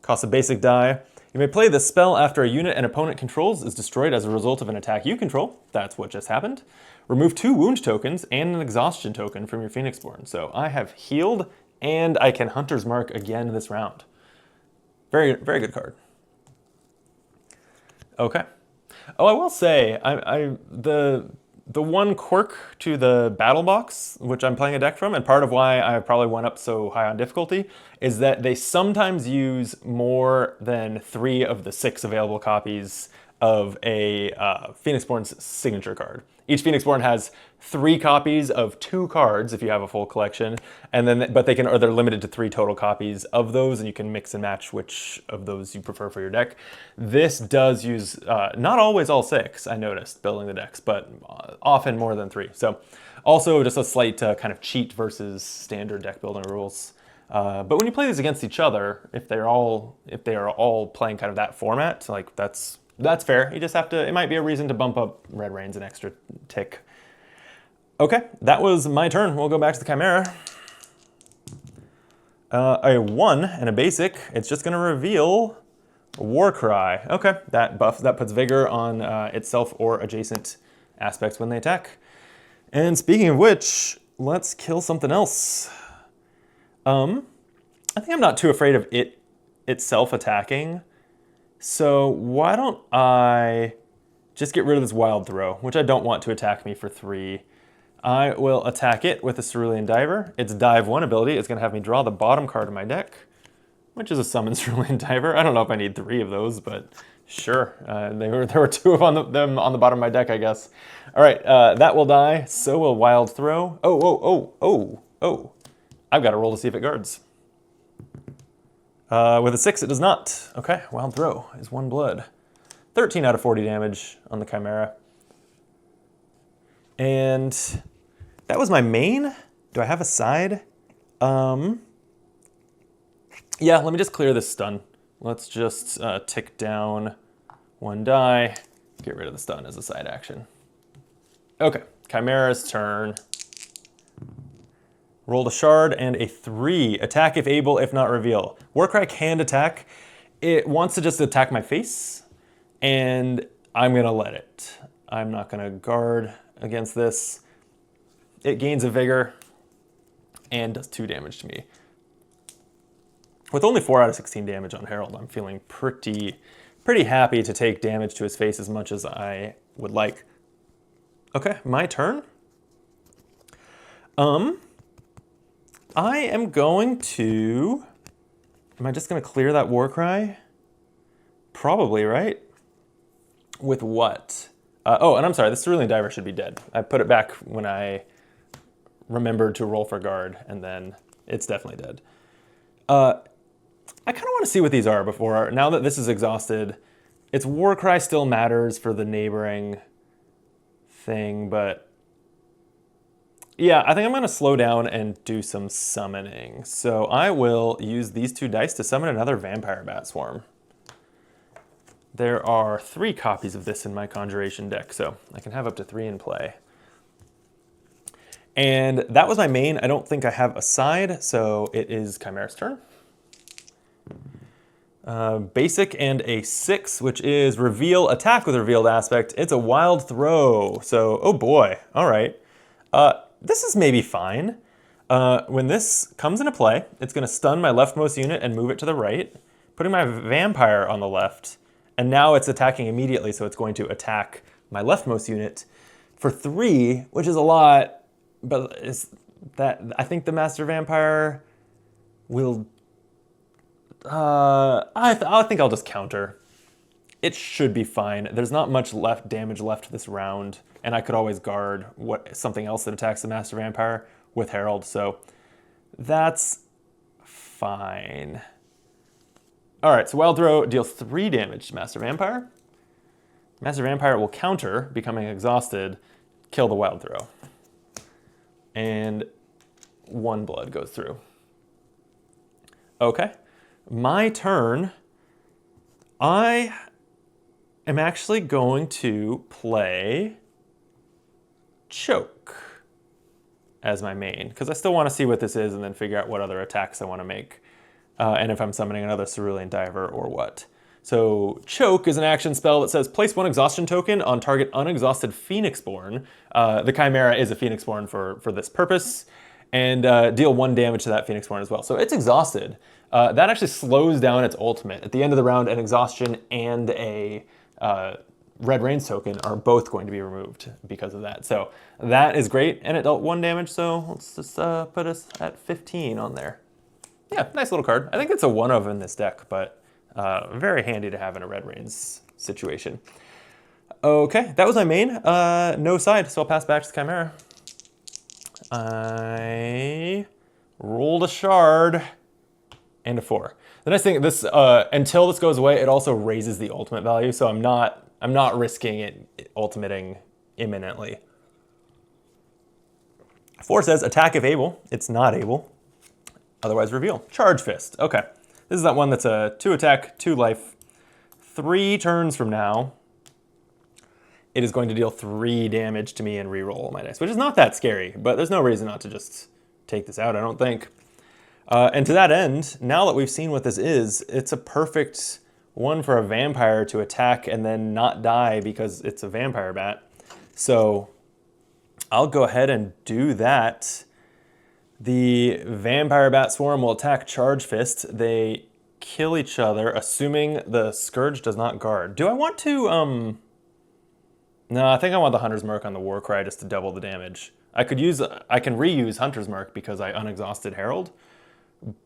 costs a basic die. You may play this spell after a unit an opponent controls is destroyed as a result of an attack you control. That's what just happened. Remove 2 wound tokens and an exhaustion token from your Phoenixborn. So I have healed, and I can Hunter's Mark again this round. Very, very good card. Okay. Oh, I will say, the one quirk to the battle box, which I'm playing a deck from, and part of why I probably went up so high on difficulty, is that they sometimes use more than 3 of the 6 available copies of a Phoenixborn's signature card. Each Phoenixborn has 3 copies of 2 cards if you have a full collection, and then they're limited to 3 total copies of those, and you can mix and match which of those you prefer for your deck. This does use not always all 6, I noticed building the decks, but often more than 3. So also just a slight kind of cheat versus standard deck building rules. But when you play these against each other, if they are all playing kind of that format, like that's fair. You just have to, it might be a reason to bump up Red Rain's an extra tick. Okay, that was my turn. We'll go back to the Chimera. A 1 and a basic. It's just gonna reveal Warcry. Okay, that puts Vigor on itself or adjacent aspects when they attack. And speaking of which, let's kill something else. I think I'm not too afraid of it itself attacking. So why don't I just get rid of this Wild Throw, which I don't want to attack me for 3. I will attack it with a Cerulean Diver. Its Dive 1 ability is going to have me draw the bottom card of my deck, which is a Summon Cerulean Diver. I don't know if I need 3 of those, but sure. There were 2 of them on the bottom of my deck, I guess. All right, that will die. So will Wild Throw. Oh. I've got to roll to see if it guards. With a 6, it does not. Okay, Wild Throw is 1 blood. 13 out of 40 damage on the Chimera. And that was my main. Do I have a side? Yeah, let me just clear this stun. Let's just tick down 1 die. Get rid of the stun as a side action. Okay, Chimera's turn. Rolled a shard and a 3. Attack if able, if not reveal. Warcry can attack. It wants to just attack my face, and I'm gonna let it. I'm not gonna guard against this. It gains a Vigor and does 2 damage to me. With only 4 out of 16 damage on Herald, I'm feeling pretty happy to take damage to his face as much as I would like. Okay, my turn. I am going to... Am I just going to clear that Warcry? Probably, right? With what? Oh, and I'm sorry, the Cerulean Diver should be dead. I put it back when I remembered to roll for guard, and then it's definitely dead. I kind of want to see what these are before, now that this is exhausted. Its Warcry still matters for the neighboring thing, but... Yeah, I think I'm going to slow down and do some summoning. So I will use these 2 dice to summon another Vampire Bat Swarm. There are 3 copies of this in my Conjuration deck, so I can have up to 3 in play. And that was my main. I don't think I have a side, so it is Chimera's turn. Basic and a 6, which is reveal, attack with revealed aspect. It's a Wild Throw, so oh boy, all right. This is maybe fine. When this comes into play, it's going to stun my leftmost unit and move it to the right, putting my Vampire on the left, and now it's attacking immediately, so it's going to attack my leftmost unit for 3, which is a lot, but I think the Master Vampire will... I think I'll just counter. It should be fine. There's not much damage left this round, and I could always guard something else that attacks the Master Vampire with Herald, so that's fine. All right, so Wild Throw deals 3 damage to Master Vampire. Master Vampire will counter, becoming exhausted, kill the Wild Throw. And 1 blood goes through. Okay, my turn. I am actually going to play Choke as my main, because I still want to see what this is and then figure out what other attacks I want to make. And if I'm summoning another Cerulean Diver or what. So Choke is an action spell that says place 1 exhaustion token on target unexhausted Phoenixborn. The Chimera is a Phoenixborn for this purpose, and deal 1 damage to that Phoenixborn as well. So it's exhausted. That actually slows down its ultimate. At the end of the round, an exhaustion and a Red Rains token are both going to be removed because of that. So that is great, and it dealt 1 damage, so let's just put us at 15 on there. Yeah, nice little card. I think it's a one of in this deck, but very handy to have in a Red Rains situation. Okay, that was my main. No side, so I'll pass back to the Chimera. I rolled a shard and a 4. The nice thing, this until this goes away, it also raises the ultimate value, so I'm not risking it ultimating imminently. 4 says attack if able. It's not able. Otherwise reveal. Charge Fist. Okay. This is that one that's a 2 attack, 2 life. 3 turns from now, it is going to deal 3 damage to me and reroll all my dice, which is not that scary, but there's no reason not to just take this out, I don't think. And to that end, now that we've seen what this is, it's a perfect one for a vampire to attack and then not die because it's a vampire bat. So I'll go ahead and do that. The Vampire Bat Swarm will attack Charge Fist. They kill each other, assuming the Scourge does not guard. Do I want to, No, I think I want the Hunter's Mark on the Warcry just to double the damage. I can reuse Hunter's Mark because I unexhausted Herald,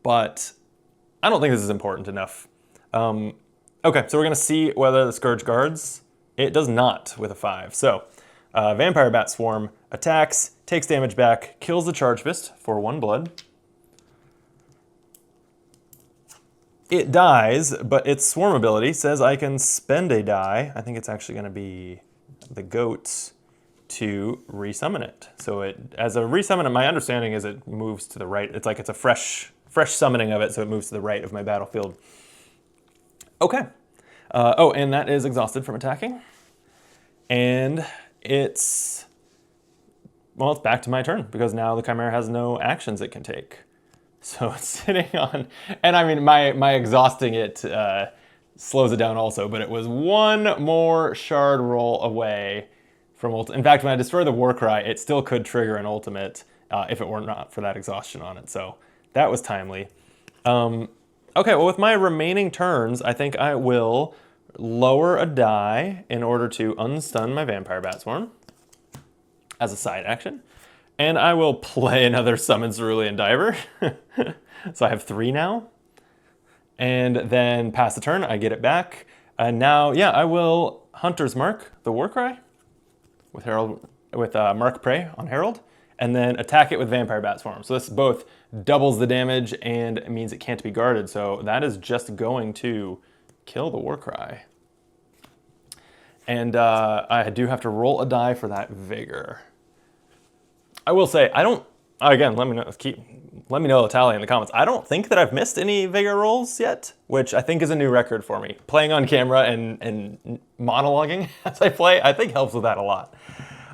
but I don't think this is important enough. Okay, so we're gonna see whether the Scourge guards. It does not with a 5. So, Vampire Bat Swarm attacks, takes damage back, kills the Charge Fist for 1 blood. It dies, but its Swarm ability says I can spend a die. I think it's actually going to be the goat to resummon it. So as a resummon, my understanding is it moves to the right. It's like it's a fresh summoning of it, so it moves to the right of my battlefield. Okay. Oh, and that is exhausted from attacking. And it's back to my turn, because now the Chimera has no actions it can take. So it's sitting on, and I mean, my exhausting it slows it down also, but it was 1 more shard roll away from ult. In fact, when I destroy the Warcry, it still could trigger an ultimate if it were not for that exhaustion on it. So that was timely. Okay, well, with my remaining turns, I think I will lower a die in order to unstun my Vampire Bat Swarm as a side action. And I will play another Summon Cerulean Diver. So I have 3 now. And then pass the turn, I get it back. And now, yeah, I will Hunter's Mark the Warcry with Herald, with Mark Prey on Herald, and then attack it with Vampire Bat Swarm. So this both doubles the damage and means it can't be guarded. So that is just going to kill the Warcry. And I do have to roll a die for that Vigor. I will say, I don't, again, let me know the tally in the comments. I don't think that I've missed any Vigor rolls yet, which I think is a new record for me. Playing on camera and monologuing as I play, I think helps with that a lot.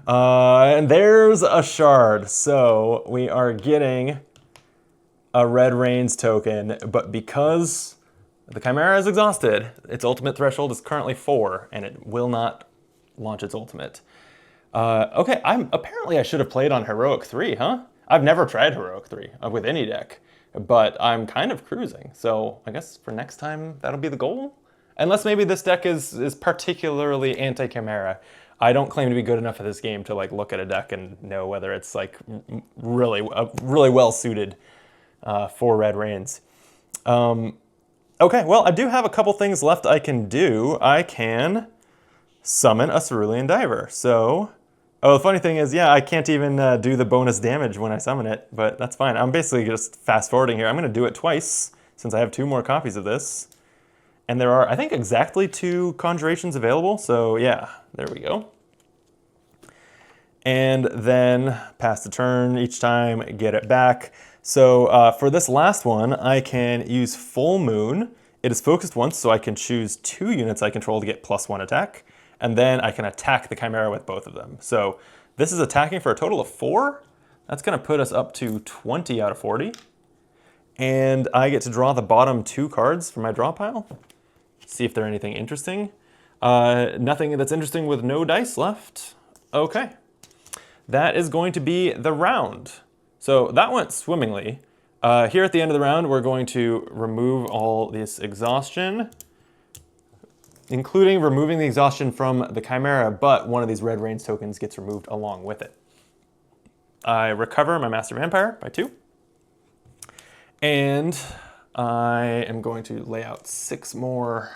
And there's a shard. So we are getting a Red Rains token, but because the Chimera is exhausted, its ultimate threshold is currently 4, and it will not launch its ultimate. Okay, apparently I should have played on Heroic 3, huh? I've never tried Heroic 3 with any deck, but I'm kind of cruising. So I guess for next time, that'll be the goal? Unless maybe this deck is particularly anti-Chimera. I don't claim to be good enough at this game to like look at a deck and know whether it's like really well suited 4 red rains. Okay, well, I do have a couple things left I can do. I can summon a Cerulean Diver. So, oh, the funny thing is, yeah, I can't even do the bonus damage when I summon it, but that's fine. I'm basically just fast forwarding here. I'm gonna do it twice since I have 2 more copies of this. And there are, I think, exactly 2 conjurations available. So yeah, there we go. And then pass the turn each time, get it back. So for this last one, I can use Full Moon. It is focused once, so I can choose 2 units I control to get +1 attack. And then I can attack the Chimera with both of them. So this is attacking for a total of 4. That's gonna put us up to 20 out of 40. And I get to draw the bottom 2 cards from my draw pile. See if they're anything interesting. Nothing that's interesting with no dice left. Okay. That is going to be the round. So that went swimmingly. Here at the end of the round, we're going to remove all this exhaustion, including removing the exhaustion from the Chimera, but one of these Red Rains tokens gets removed along with it. I recover my Master Vampire by 2. And I am going to lay out 6 more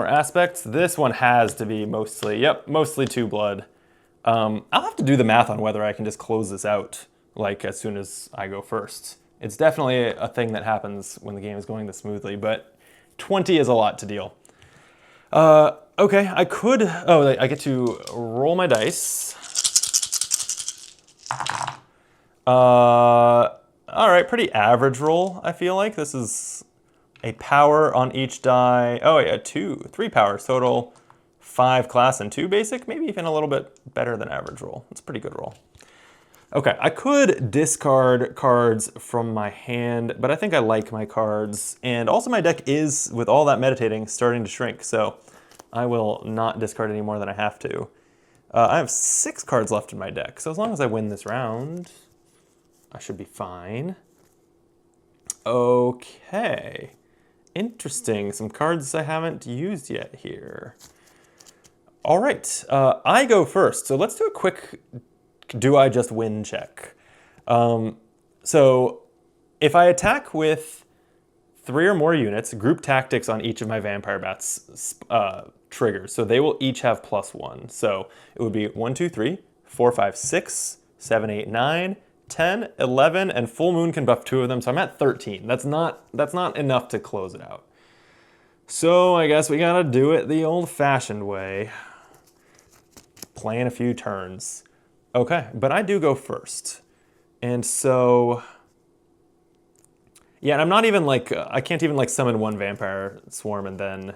aspects. This one has to be mostly 2 blood. I'll have to do the math on whether I can just close this out like as soon as I go first. It's definitely a thing that happens when the game is going this smoothly, but 20 is a lot to deal. Okay, I get to roll my dice. All right, pretty average roll, I feel like. This is a power on each die. Oh yeah, 3 powers total, 5 class and 2 basic, maybe even a little bit better than average roll. It's a pretty good roll. Okay, I could discard cards from my hand, but I think I like my cards. And also my deck is, with all that meditating, starting to shrink, so I will not discard any more than I have to. I have 6 cards left in my deck, so as long as I win this round, I should be fine. Okay, interesting. Some cards I haven't used yet here. All right, I go first. So let's do a quick do I just win check. So if I attack with 3 or more units, group tactics on each of my Vampire Bats triggers. So they will each have +1. So it would be 1, 2, 3, 4, 5, 6, 7, 8, 9, 10, 11, and Full Moon can buff 2 of them, so I'm at 13. That's not enough to close it out. So I guess we gotta do it the old-fashioned way. Plan a few turns. Okay, but I do go first. And so, yeah, and I'm not even like, I can't even like summon 1 Vampire Swarm and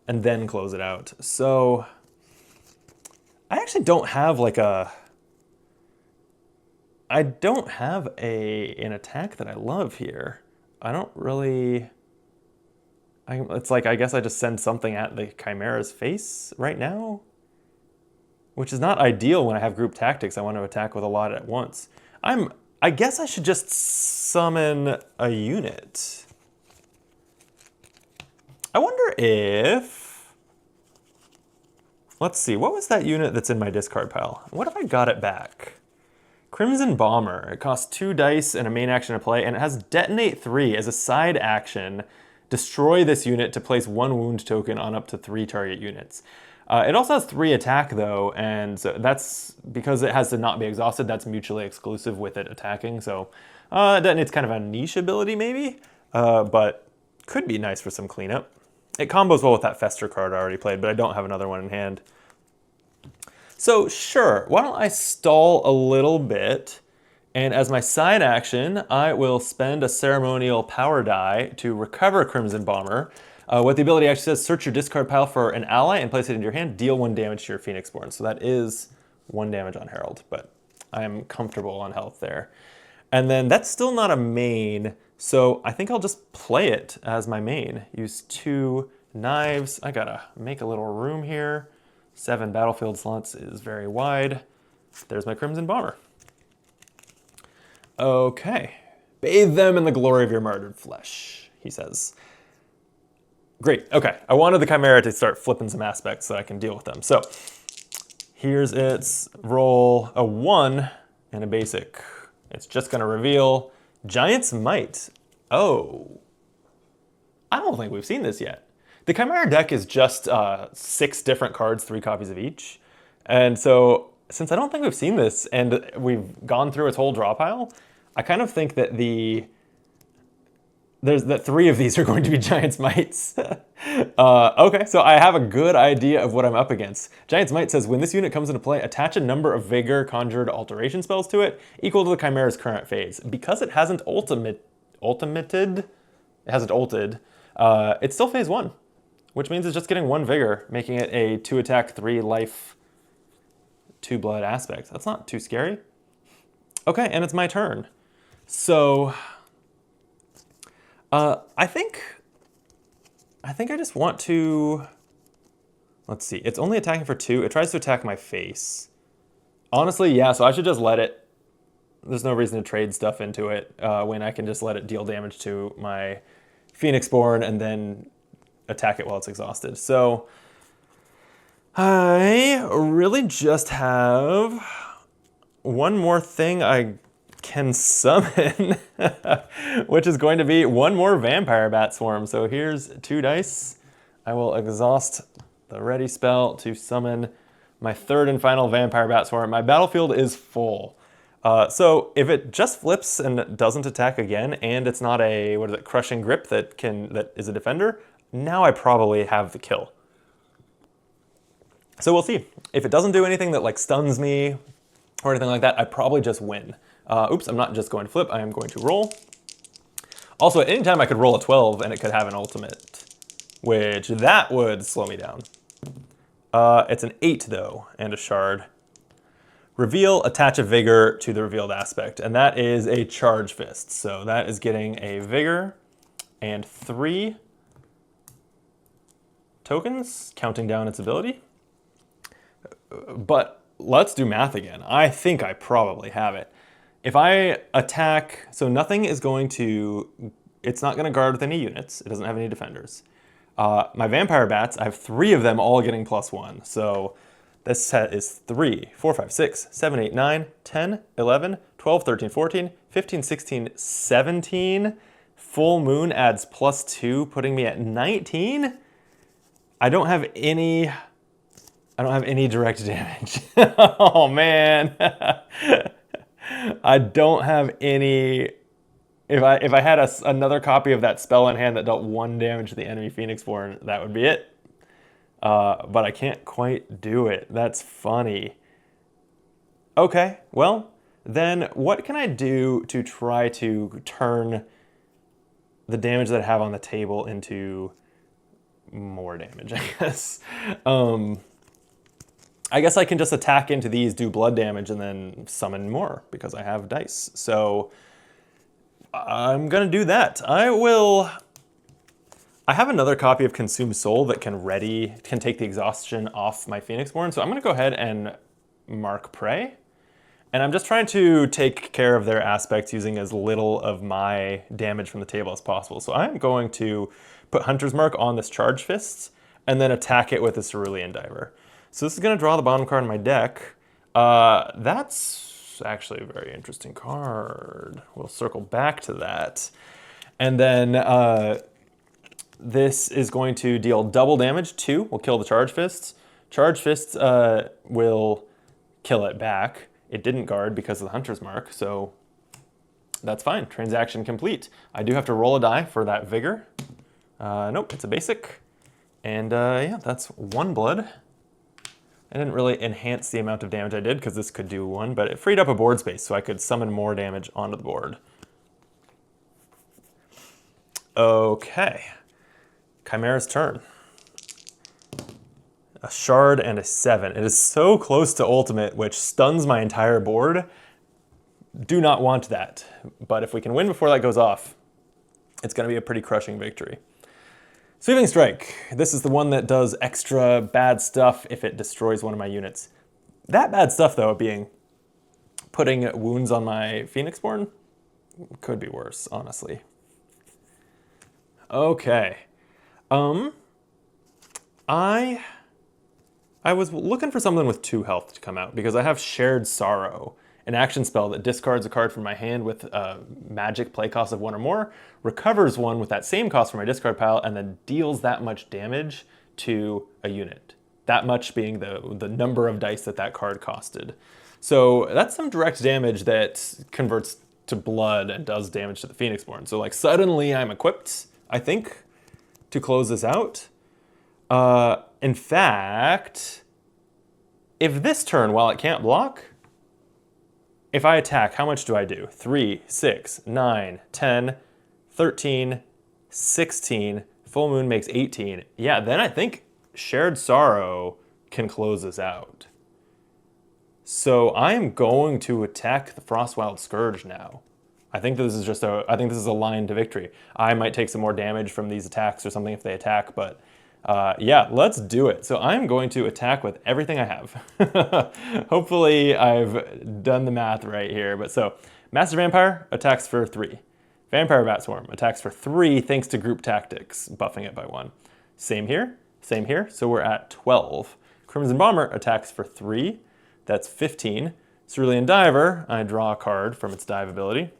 then close it out. So I actually don't have like an attack that I love here. I don't really, it's like, I guess I just send something at the Chimera's face right now, which is not ideal when I have group tactics. I want to attack with a lot at once. I guess I should just summon a unit. I wonder if, let's see, what was that unit that's in my discard pile? What if I got it back? Crimson Bomber. It costs 2 dice and a main action to play, and it has Detonate 3 as a side action. Destroy this unit to place 1 wound token on up to 3 target units. It also has 3 attack though, and so that's because it has to not be exhausted. That's mutually exclusive with it attacking. So Detonate's kind of a niche ability maybe, but could be nice for some cleanup. It combos well with that Fester card I already played, but I don't have another one in hand. So sure, why don't I stall a little bit, and as my side action, I will spend a ceremonial power die to recover Crimson Bomber. What the ability actually says, search your discard pile for an ally and place it into your hand, deal 1 damage to your Phoenixborn. So that is 1 damage on Herald, but I am comfortable on health there. And then that's still not a main, so I think I'll just play it as my main. Use 2 knives. I gotta make a little room here. 7 battlefield slots is very wide. There's my Crimson Bomber. Okay. Bathe them in the glory of your martyred flesh, he says. Great, okay. I wanted the Chimera to start flipping some aspects so I can deal with them. So here's its roll, a 1 and a basic. It's just going to reveal Giant's Might. Oh, I don't think we've seen this yet. The Chimera deck is just 6 different cards, 3 copies of each. And so, since I don't think we've seen this, and we've gone through its whole draw pile, I kind of think that that 3 of these are going to be Giant's Mights. Okay, so I have a good idea of what I'm up against. Giant's Might says, when this unit comes into play, attach a number of vigor, conjured, alteration spells to it, equal to the Chimera's current phase. Because it hasn't ultimated, it's still phase 1, which means it's just getting 1 vigor, making it a 2 attack, 3 life, 2 blood aspect. That's not too scary. Okay, and it's my turn. So, I think I just want to, let's see, it's only attacking for 2. It tries to attack my face. Honestly, yeah, so I should just let it, there's no reason to trade stuff into it when I can just let it deal damage to my Phoenixborn and then attack it while it's exhausted. So I really just have one more thing I can summon, which is going to be 1 more Vampire Bat Swarm. So here's 2 dice. I will exhaust the ready spell to summon my 3rd and final Vampire Bat Swarm. My battlefield is full. So if it just flips and doesn't attack again, and it's not a, what is it, Crushing Grip that is a defender, now I probably have the kill. So we'll see. If it doesn't do anything that like stuns me or anything like that, I probably just win. Oops, I'm not just going to flip, I am going to roll. Also, at any time I could roll a 12 and it could have an ultimate, which that would slow me down. It's an 8 though, and a shard. Reveal, attach a vigor to the revealed aspect, and that is a charge fist. So that is getting a vigor and 3 tokens, counting down its ability. But let's do math again. I think I probably have it. If I attack, so nothing is going to, it's not going to guard with any units. It doesn't have any defenders. My Vampire Bats, I have 3 of them all getting +1. So this set is 3, 4, 5, 6, 7, 8, 9, 10, 11, 12, 13, 14, 15, 16, 17. Full Moon adds +2, putting me at 19. I don't have any direct damage. Oh man. I don't have any. If I had another copy of that spell in hand that dealt 1 damage to the enemy Phoenixborn, that would be it. But I can't quite do it. That's funny. Okay, well, then what can I do to try to turn the damage that I have on the table into more damage, I guess? I guess I can just attack into these, do blood damage, and then summon more because I have dice. So I'm gonna do that. I have another copy of Consume Soul that can take the exhaustion off my Phoenixborn. So I'm gonna go ahead and mark Prey. And I'm just trying to take care of their aspects using as little of my damage from the table as possible. So I'm going to put Hunter's Mark on this Charge Fist and then attack it with a Cerulean Diver. So this is going to draw the bottom card in my deck. That's actually a very interesting card. We'll circle back to that. And then this is going to deal double damage. 2 will kill the Charge Fists. Charge Fists will kill it back. It didn't guard because of the Hunter's Mark, so that's fine. Transaction complete. I do have to roll a die for that Vigor. Nope, it's a basic. And yeah, that's 1 blood. I didn't really enhance the amount of damage I did because this could do 1, but it freed up a board space so I could summon more damage onto the board. Okay. Chimera's turn. A shard and a 7. It is so close to ultimate, which stuns my entire board. Do not want that. But if we can win before that goes off, it's going to be a pretty crushing victory. Sweeping Strike. This is the one that does extra bad stuff if it destroys one of my units. That bad stuff, though, being putting wounds on my Phoenixborn, could be worse, honestly. Okay. I was looking for something with 2 health to come out because I have Shared Sorrow. an action spell that discards a card from my hand with a magic play cost of 1 or more, recovers 1 with that same cost from my discard pile, and then deals that much damage to a unit. That much being the number of dice that card costed. So that's some direct damage that converts to blood and does damage to the Phoenixborn. So like suddenly I'm equipped, I think, to close this out. In fact, if this turn, while it can't block, if I attack, how much do I do? 3, 6, 9, 10, 13, 16, full moon makes 18. Yeah, then I think Shared Sorrow can close this out. So I'm going to attack the Frostwild Scourge now. I think this is a line to victory. I might take some more damage from these attacks or something if they attack, but yeah, let's do it. So I'm going to attack with everything I have. Hopefully I've done the math right here. But so, Master Vampire attacks for 3. Vampire Bat Swarm attacks for 3 thanks to group tactics, buffing it by 1. Same here, so we're at 12. Crimson Bomber attacks for 3, that's 15. Cerulean Diver, I draw a card from its dive ability.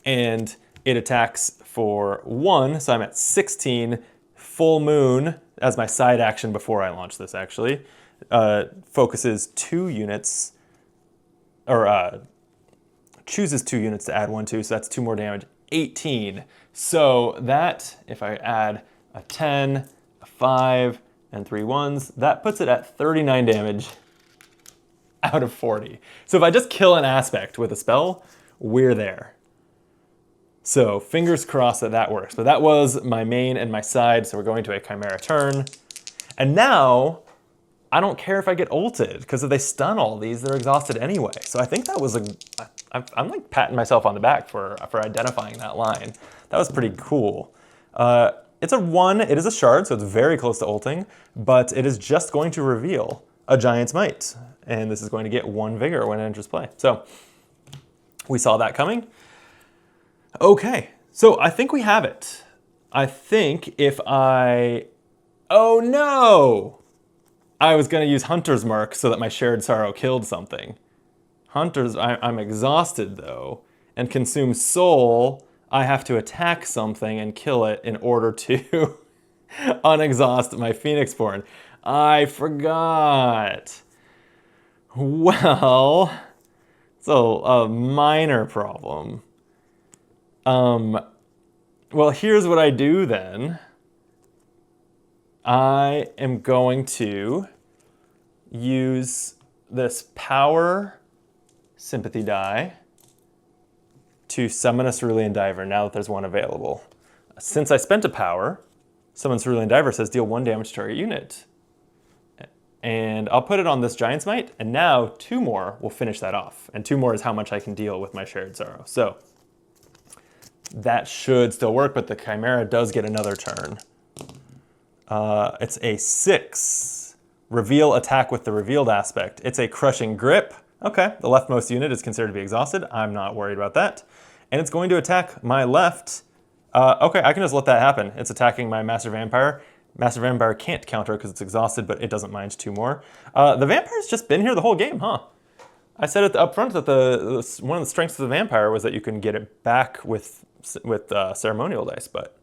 And it attacks for 1, so I'm at 16. Full Moon, as my side action before I launch this actually, focuses 2 units, or chooses 2 units to add 1 to, so that's 2 more damage, 18. So that, if I add a 10, a 5, and 3 1s, that puts it at 39 damage out of 40. So if I just kill an aspect with a spell, we're there. So fingers crossed that works. But that was my main and my side, so we're going to a Chimera turn. And now, I don't care if I get ulted, because if they stun all these, they're exhausted anyway. So I think that was I'm like patting myself on the back for identifying that line. That was pretty cool. It's a 1, it is a shard, so it's very close to ulting, but it is just going to reveal a Giant's Might. And this is going to get 1 vigor when it enters play. So we saw that coming. Okay, so I think we have it. I think if oh no! I was gonna use Hunter's Mark so that my Shared Sorrow killed something. I'm exhausted though, and consume soul, I have to attack something and kill it in order to unexhaust my Phoenixborn. I forgot. Well, it's a minor problem. Well, here's what I do then. I am going to use this power sympathy die to summon a Cerulean Diver now that there's one available. Since I spent a power, summon Cerulean Diver says deal 1 damage to target unit. And I'll put it on this Giant's Might, and now 2 more will finish that off. And 2 more is how much I can deal with my Shared Sorrow. So that should still work, but the Chimera does get another turn. It's a 6. Reveal attack with the revealed aspect. It's a Crushing Grip. Okay, the leftmost unit is considered to be exhausted. I'm not worried about that. And it's going to attack my left. Okay, I can just let that happen. It's attacking my Master Vampire. Master Vampire can't counter because it's exhausted, but it doesn't mind 2 more. The Vampire's just been here the whole game, huh? I said it up front that one of the strengths of the Vampire was that you can get it back with ceremonial dice, but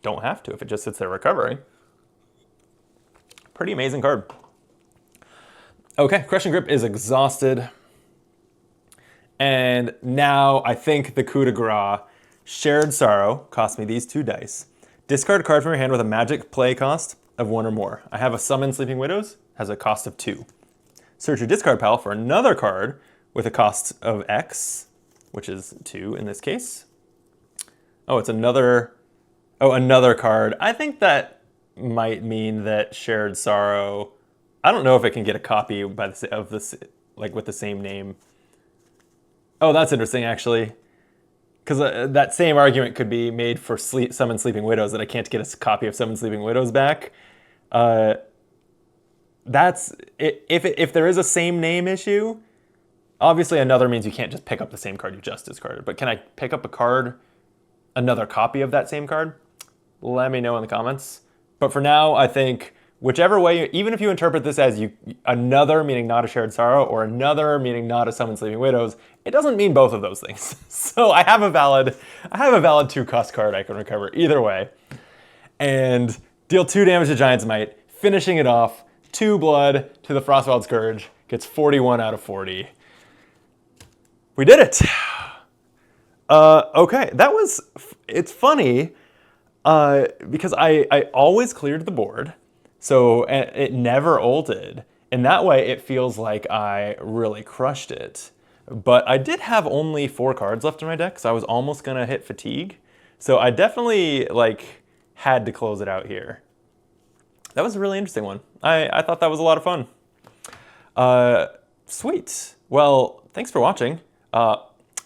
don't have to if it just sits there recovering. Pretty amazing card. Okay, Crushing Grip is exhausted. And now I think the coup de grace, Shared Sorrow, cost me these 2 dice. Discard a card from your hand with a magic play cost of 1 or more. I have a Summon Sleeping Widows, has a cost of 2. Search your discard pile for another card with a cost of X, which is 2 in this case. Oh, it's another card. I think that might mean that Shared Sorrow, I don't know if it can get a copy with the same name. Oh, that's interesting actually. Because that same argument could be made for Summon Sleeping Widows, that I can't get a copy of Summon Sleeping Widows back. If there is a same name issue, obviously another means you can't just pick up the same card you just discarded. But can I pick up another copy of that same card? Let me know in the comments. But for now, I think whichever way, even if you interpret this as another meaning not a shared sorrow or another meaning not a summon sleeping widows, it doesn't mean both of those things. So I have a valid 2-cost card I can recover either way. And deal 2 damage to Giant's Might, finishing it off, 2 blood to the Frostwild Scourge, gets 41 out of 40. We did it! Okay, it's funny, because I always cleared the board, so it never ulted. And that way it feels like I really crushed it. But I did have only 4 cards left in my deck, so I was almost gonna hit fatigue. So I definitely had to close it out here. That was a really interesting one. I thought that was a lot of fun. Sweet. Well, thanks for watching. I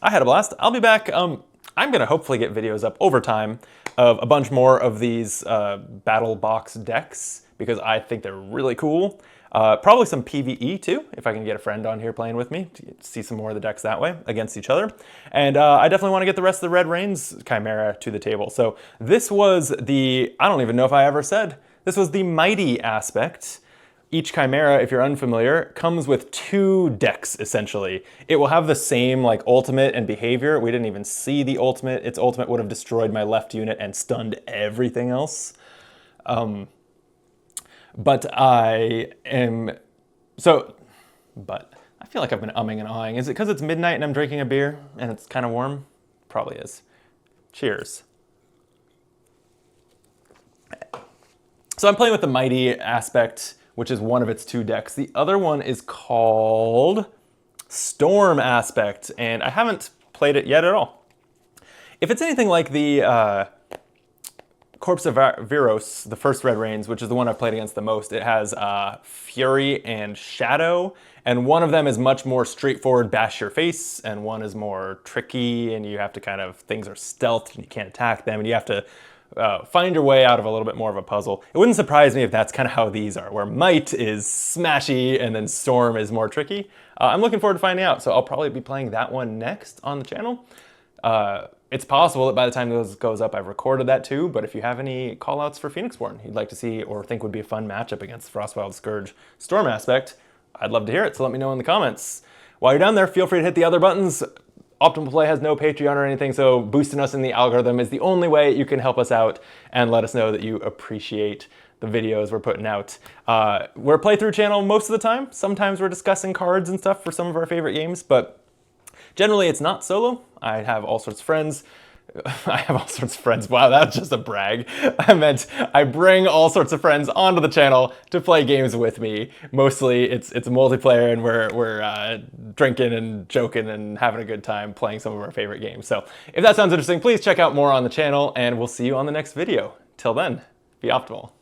had a blast. I'll be back. I'm gonna hopefully get videos up over time of a bunch more of these battle box decks because I think they're really cool. Probably some PvE too, if I can get a friend on here playing with me to see some more of the decks that way against each other. And I definitely want to get the rest of the Red Rains Chimera to the table. So this was I don't even know if I ever said, this was the Mighty aspect. Each Chimera, if you're unfamiliar, comes with 2 decks, essentially. It will have the same ultimate and behavior. We didn't even see the ultimate. Its ultimate would have destroyed my left unit and stunned everything else. But I feel like I've been umming and ahhing. Is it because it's midnight and I'm drinking a beer and it's kind of warm? Probably is. Cheers. So I'm playing with the Mighty aspect, which is one of its 2 decks. The other one is called Storm aspect, and I haven't played it yet at all. If it's anything like the Corpse of Viros, the first Red Rains, which is the one I've played against the most, it has Fury and Shadow, and one of them is much more straightforward, bash your face, and one is more tricky, and you have to things are stealthed, and you can't attack them, and you have to find your way out of a little bit more of a puzzle. It wouldn't surprise me if that's kind of how these are, where Might is smashy and then Storm is more tricky. I'm looking forward to finding out, so I'll probably be playing that one next on the channel. It's possible that by the time this goes up, I've recorded that too, but if you have any callouts for Phoenixborn you'd like to see or think would be a fun matchup against Frostwild Scourge Storm aspect, I'd love to hear it, so let me know in the comments. While you're down there, feel free to hit the other buttons. Optimal Play has no Patreon or anything, so boosting us in the algorithm is the only way you can help us out and let us know that you appreciate the videos we're putting out. We're a playthrough channel most of the time. Sometimes we're discussing cards and stuff for some of our favorite games, but generally it's not solo. I have all sorts of friends. Wow, that's just a brag. I meant I bring all sorts of friends onto the channel to play games with me. Mostly it's multiplayer and we're drinking and joking and having a good time playing some of our favorite games. So if that sounds interesting, please check out more on the channel and we'll see you on the next video. Till then, be optimal.